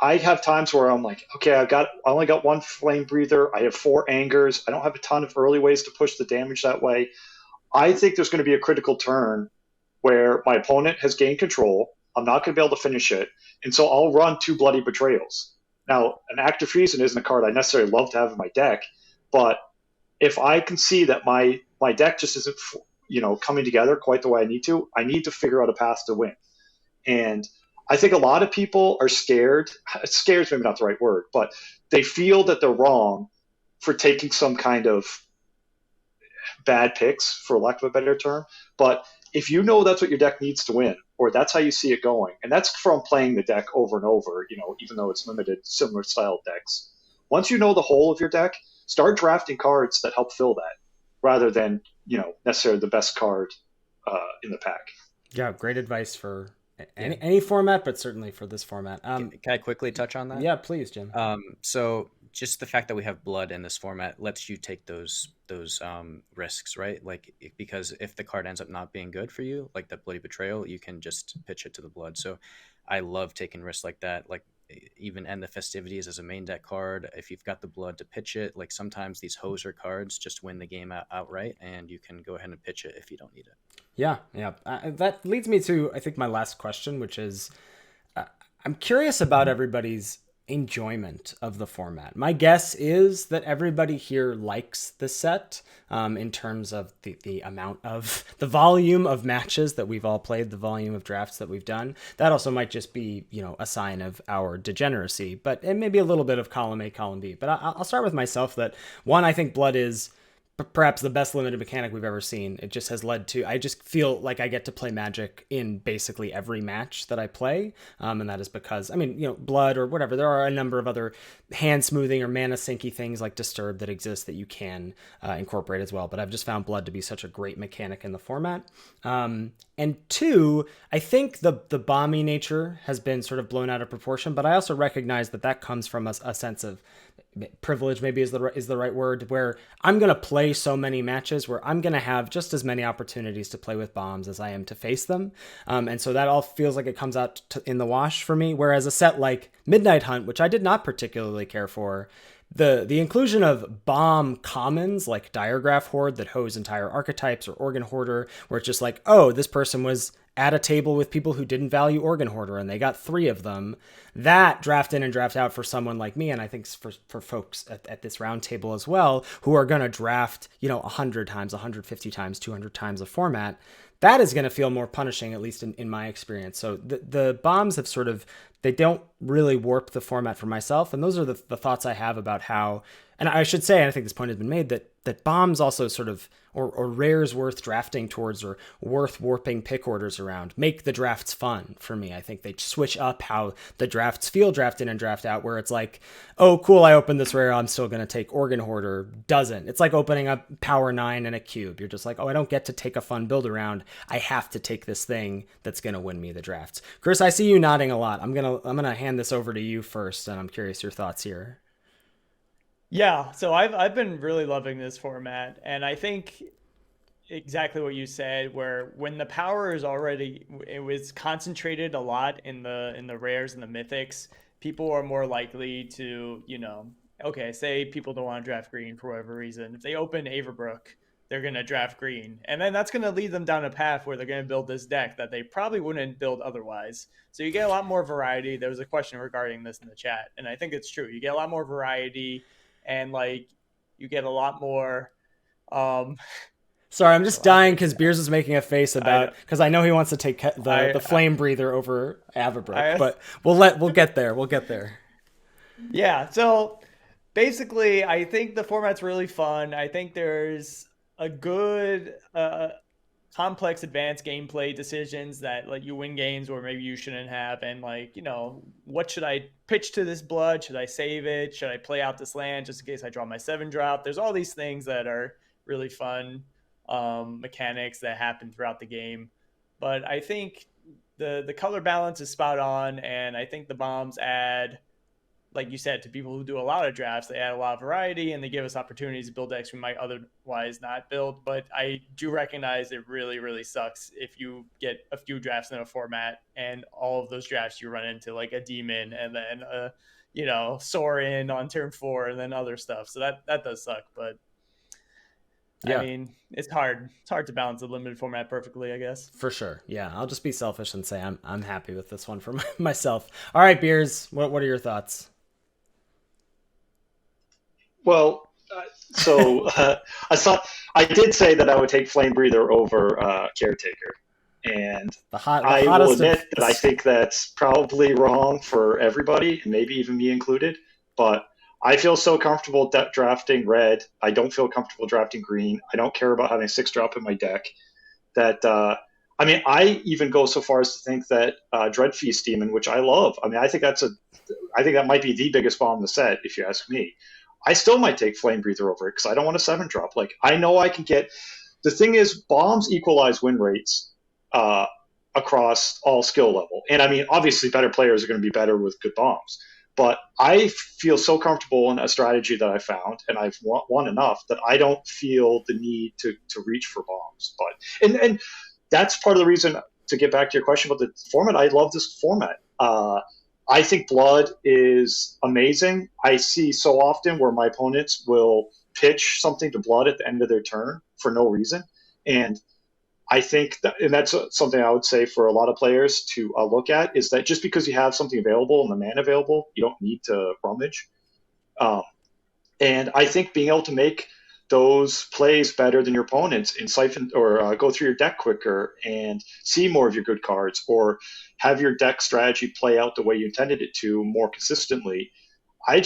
I have times where I'm like, okay, I only got one flame breather. I have 4 angers. I don't have a ton of early ways to push the damage that way. I think there's going to be a critical turn where my opponent has gained control. I'm not going to be able to finish it. And so I'll run 2 Bloody Betrayals. Now, an Active Treason isn't a card I necessarily love to have in my deck, but if I can see that my deck just isn't coming together quite the way I need to figure out a path to win. And I think a lot of people are scared. Scared is maybe not the right word, but they feel that they're wrong for taking some kind of bad picks, for lack of a better term. But if you know that's what your deck needs to win, or that's how you see it going, and that's from playing the deck over and over, even though it's limited, similar style decks. Once you know the whole of your deck, start drafting cards that help fill that, rather than necessarily the best card in the pack. Yeah, great advice for any format, but certainly for this format. Can I quickly touch on that? Yeah, please, Jim. So just the fact that we have blood in this format lets you take those risks, right? Like, because if the card ends up not being good for you, like the Bloody Betrayal, you can just pitch it to the blood. So I love taking risks like that. Like, even End the Festivities as a main deck card, if you've got the blood to pitch it, like sometimes these hoser cards just win the game outright, and you can go ahead and pitch it if you don't need it. Yeah. That leads me to, I think, my last question, which is, I'm curious about everybody's enjoyment of the format. My guess is that everybody here likes the set, in terms of the amount of the volume of matches that we've all played, the volume of drafts that we've done. That also might just be, a sign of our degeneracy, but it may be a little bit of column A, column B. But I'll start with myself that, one, I think blood is perhaps the best limited mechanic we've ever seen. It just has led to, I just feel like I get to play Magic in basically every match that I play. And that is because, blood or whatever, there are a number of other hand smoothing or mana sinky things like Disturb that exist that you can incorporate as well. But I've just found blood to be such a great mechanic in the format. And two, I think the bomby nature has been sort of blown out of proportion, but I also recognize that comes from a sense of privilege, maybe is the right word, where I'm going to play so many matches where I'm going to have just as many opportunities to play with bombs as I am to face them. And so that all feels like it comes out in the wash for me. Whereas a set like Midnight Hunt, which I did not particularly care for, the inclusion of bomb commons like Diregraph Horde that hose entire archetypes, or Organ Hoarder, where it's just like, oh, this person was at a table with people who didn't value Organ Hoarder and they got 3 of them. That draft in and draft out for someone like me, and I think for folks at this roundtable as well, who are going to draft 100 times, 150 times, 200 times a format, that is going to feel more punishing, at least in my experience. So the bombs have they don't really warp the format for myself. And those are the thoughts I have about how, and I should say, and I think this point has been made, that bombs also sort of, or rares worth drafting towards or worth warping pick orders around, make the drafts fun for me. I think they switch up how the drafts feel, draft in and draft out, where it's like, oh, cool, I opened this rare, I'm still going to take Organ Hoarder. Doesn't. It's like opening up Power 9 and a cube. You're just like, oh, I don't get to take a fun build around. I have to take this thing that's going to win me the drafts. Chris, I see you nodding a lot. I'm going to hand this over to you first, and I'm curious your thoughts here. Yeah, so I've been really loving this format, and I think exactly what you said, where when the power is already, it was concentrated a lot in the rares and the mythics, people are more likely to, okay, say people don't want to draft green for whatever reason. If they open Averbrook, they're going to draft green, and then that's going to lead them down a path where they're going to build this deck that they probably wouldn't build otherwise. So you get a lot more variety. There was a question regarding this in the chat, and I think it's true. You get a lot more variety, and you get a lot more sorry, I'm just dying because Beers is making a face about, because I know he wants to take the flame breather over Averbrook, but we'll get there. Yeah, so basically I think the format's really fun. I think there's a good complex advanced gameplay decisions that let you win games where maybe you shouldn't have, and what should I pitch to this blood? Should I save it? Should I play out this land just in case I draw my 7-drop? There's all these things that are really fun mechanics that happen throughout the game. But I think the color balance is spot on, and I think the bombs add like you said, to people who do a lot of drafts, they add a lot of variety and they give us opportunities to build decks we might otherwise not build. But I do recognize it really, really sucks if you get a few drafts in a format and all of those drafts you run into like a demon and then Sorin on turn 4 and then other stuff. So that does suck. But Yeah. I mean, it's hard. It's hard to balance a limited format perfectly, I guess. For sure. Yeah, I'll just be selfish and say I'm happy with this one for myself. All right, Beers, what are your thoughts? Well, I did say that I would take Flame Breather over Caretaker, and The I will hottest admit that I think that's probably wrong for everybody, and maybe even me included. But I feel so comfortable drafting red. I don't feel comfortable drafting green. I don't care about having a 6-drop in my deck. That I mean, I even go so far as to think that Dreadfeast Demon, which I love. I mean, I think that might be the biggest bomb in the set, if you ask me. I still might take Flame Breather over it because I don't want a 7-drop. Like, I know I can get. The thing is, bombs equalize win rates across all skill level, and I mean, obviously, better players are going to be better with good bombs. But I feel so comfortable in a strategy that I found, and I've won enough that I don't feel the need to reach for bombs. But and that's part of the reason. To get back to your question about the format, I love this format. I think Blood is amazing. I see so often where my opponents will pitch something to Blood at the end of their turn for no reason. And I think and that's something I would say for a lot of players to look at, is that just because you have something available and the mana available, you don't need to rummage. And I think being able to make those plays better than your opponents and siphon or go through your deck quicker and see more of your good cards, or have your deck strategy play out the way you intended it to more consistently. I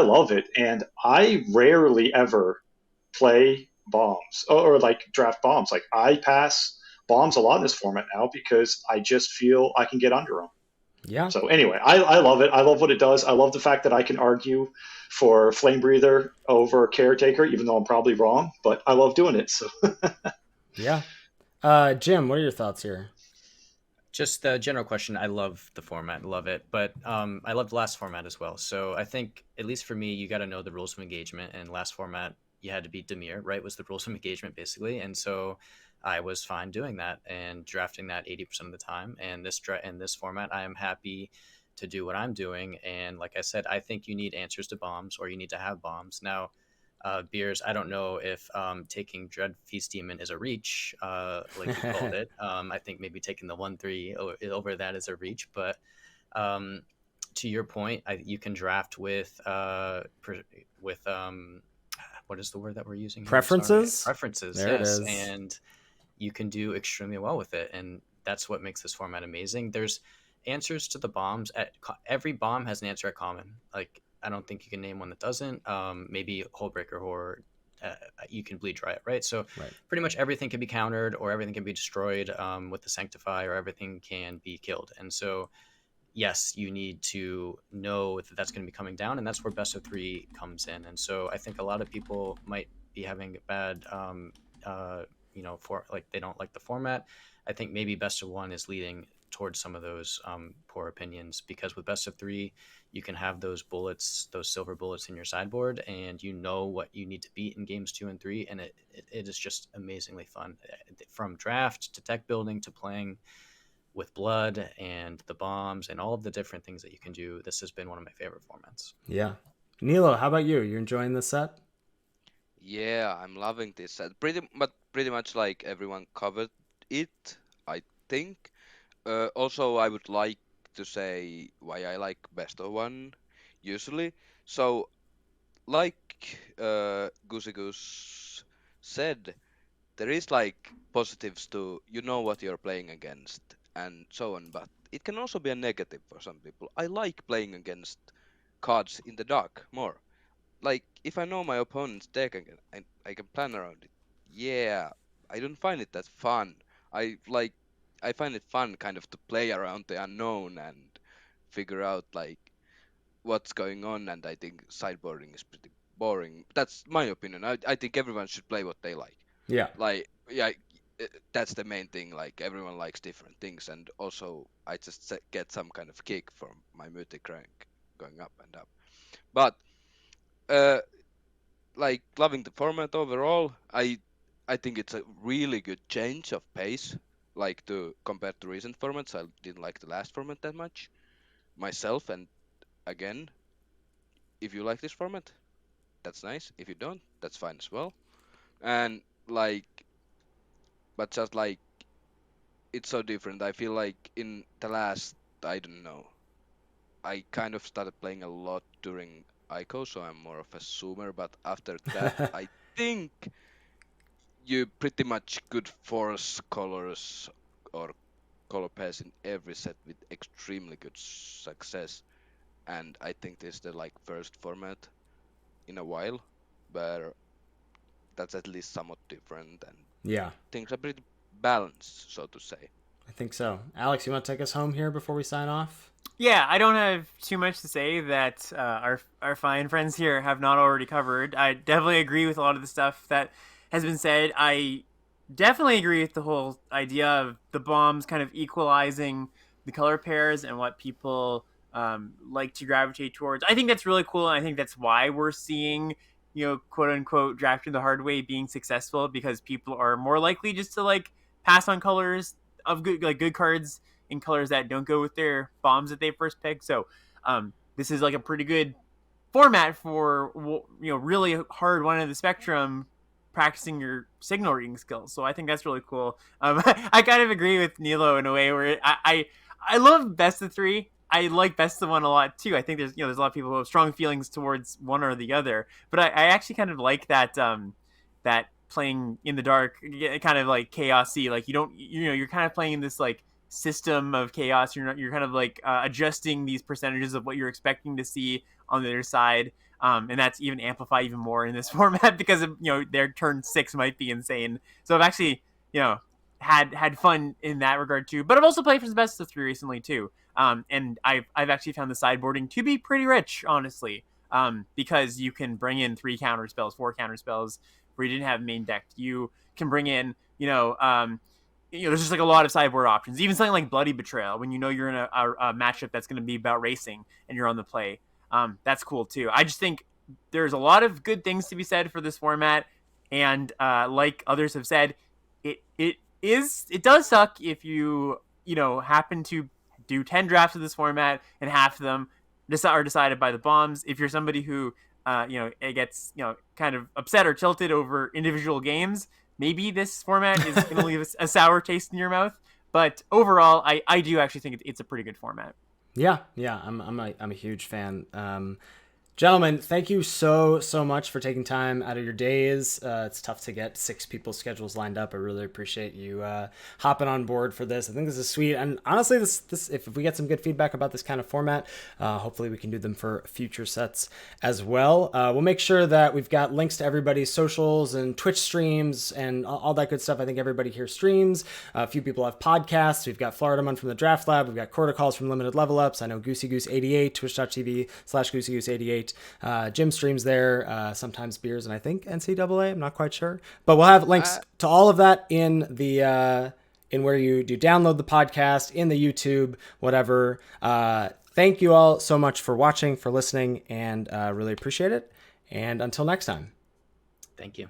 love it. And I rarely ever play bombs or like draft bombs. Like, I pass bombs a lot in this format now because I just feel I can get under them. Yeah. So anyway, I love it. I love what it does. I love the fact that I can argue for Flame Breather over Caretaker, even though I'm probably wrong, but I love doing it. So Yeah. Jim, what are your thoughts here? Just the general question. I love the format, love it, but I love the last format as well. So I think, at least for me, you got to know the rules of engagement. And last format, you had to beat Demir, right? Was the rules of engagement basically, and so I was fine doing that and drafting that 80% of the time. And in this format, I am happy to do what I'm doing. And like I said, I think you need answers to bombs, or you need to have bombs. Now, Beers, I don't know if taking Dread Feast Demon is a reach, like you called it. I think maybe taking the 1/3 over that is a reach. But to your point, you can draft with what is the word that we're using here? Preferences? Preferences, there yes. It is. And you can do extremely well with it. And that's what makes this format amazing. There's answers to the bombs. Every bomb has an answer at common. Like, I don't think you can name one that doesn't. Maybe Hullbreaker Horror, you can bleed dry it, right? So pretty much everything can be countered, or everything can be destroyed with the Sanctify, or everything can be killed. And so, yes, you need to know that that's going to be coming down, and that's where best of 3 comes in. And so I think a lot of people might be having bad, for like they don't like the format. I think maybe best of 1 is leading towards some of those poor opinions, because with best of 3, you can have those bullets, those silver bullets in your sideboard, and you know what you need to beat in games 2 and 3, and it is just amazingly fun, from draft to deck building to playing with Blood and the bombs and all of the different things that you can do. This has been one of my favorite formats. Yeah. Nilo, how about you? You enjoying this set? Yeah, I'm loving this set. Pretty much like everyone covered it, I think. Also, I would like to say why I like best of 1 usually. So, like GooseyGoose said, there is like positives to what you're playing against and so on, but it can also be a negative for some people. I like playing against cards in the dark more. Like, if I know my opponent's deck again, I can plan around it. Yeah, I don't find it that fun. I find it fun kind of to play around the unknown and figure out like what's going on, and I think sideboarding is pretty boring. That's my opinion. I think everyone should play what they like. Yeah. Like, yeah, that's the main thing. Like, everyone likes different things, and also I just get some kind of kick from my mythic rank. going up and up. But like loving the format overall, I think it's a really good change of pace. Like compared to recent formats, I didn't like the last format that much myself. And again, if you like this format, that's nice. If you don't, that's fine as well. And like, but just like it's so different. I feel like in the last, I don't know, I kind of started playing a lot during ICO, so I'm more of a zoomer. But after that, I think you pretty much could force colors or color pairs in every set with extremely good success. And I think this is the like first format in a while where that's at least somewhat different and Yeah, things are pretty balanced, so to say. I think so. Alex, you want to take us home here before we sign off? Yeah, I don't have too much to say that our fine friends here have not already covered. I definitely agree with a lot of the stuff that has been said. I definitely agree with the whole idea of the bombs kind of equalizing the color pairs and what people like to gravitate towards. I think that's really cool, and I think that's why we're seeing, quote unquote, drafting the hard way being successful, because people are more likely just to like pass on colors of good cards in colors that don't go with their bombs that they first picked. So this is like a pretty good format for really hard one end of the spectrum practicing your signal reading skills. So I think that's really cool. I kind of agree with Nilo in a way where I love best of three. I like best of one a lot too. I think there's a lot of people who have strong feelings towards one or the other, but I actually kind of like that that playing in the dark, kind of like chaosy. Like you're kind of playing in this like system of chaos. You're kind of like adjusting these percentages of what you're expecting to see on the other side, and that's even amplified even more in this format because of, their turn 6 might be insane. So I've actually had fun in that regard too. But I've also played for the best of 3 recently too, and I've actually found the sideboarding to be pretty rich, honestly, because you can bring in 3 counter spells, 4 counter spells where you didn't have main deck. You can bring in there's just like a lot of sideboard options. Even something like Bloody Betrayal, when you're in a matchup that's going to be about racing and you're on the play. That's cool too. I just think there's a lot of good things to be said for this format, and like others have said, it does suck if you happen to do 10 drafts of this format and half of them are decided by the bombs. If you're somebody who it gets kind of upset or tilted over individual games, maybe this format is going to leave a sour taste in your mouth. But overall, I do actually think it's a pretty good format. Yeah, I'm a huge fan. Gentlemen, thank you so much for taking time out of your days. It's tough to get 6 people's schedules lined up. I really appreciate you hopping on board for this. I think this is sweet. And honestly, this if we get some good feedback about this kind of format, hopefully we can do them for future sets as well. We'll make sure that we've got links to everybody's socials and Twitch streams and all that good stuff. I think everybody here streams. A few people have podcasts. We've got FloridaMun from the DraftLab. We've got Quarter Calls from Limited Level Ups. I know GooseyGoose88, twitch.tv/GooseyGoose88. Jim streams there, sometimes Beers, and I think NCAA. I'm not quite sure, but we'll have links to all of that in the in where you do download the podcast, in the YouTube, whatever. Thank you all so much for watching, for listening, and really appreciate it. And until next time. Thank you.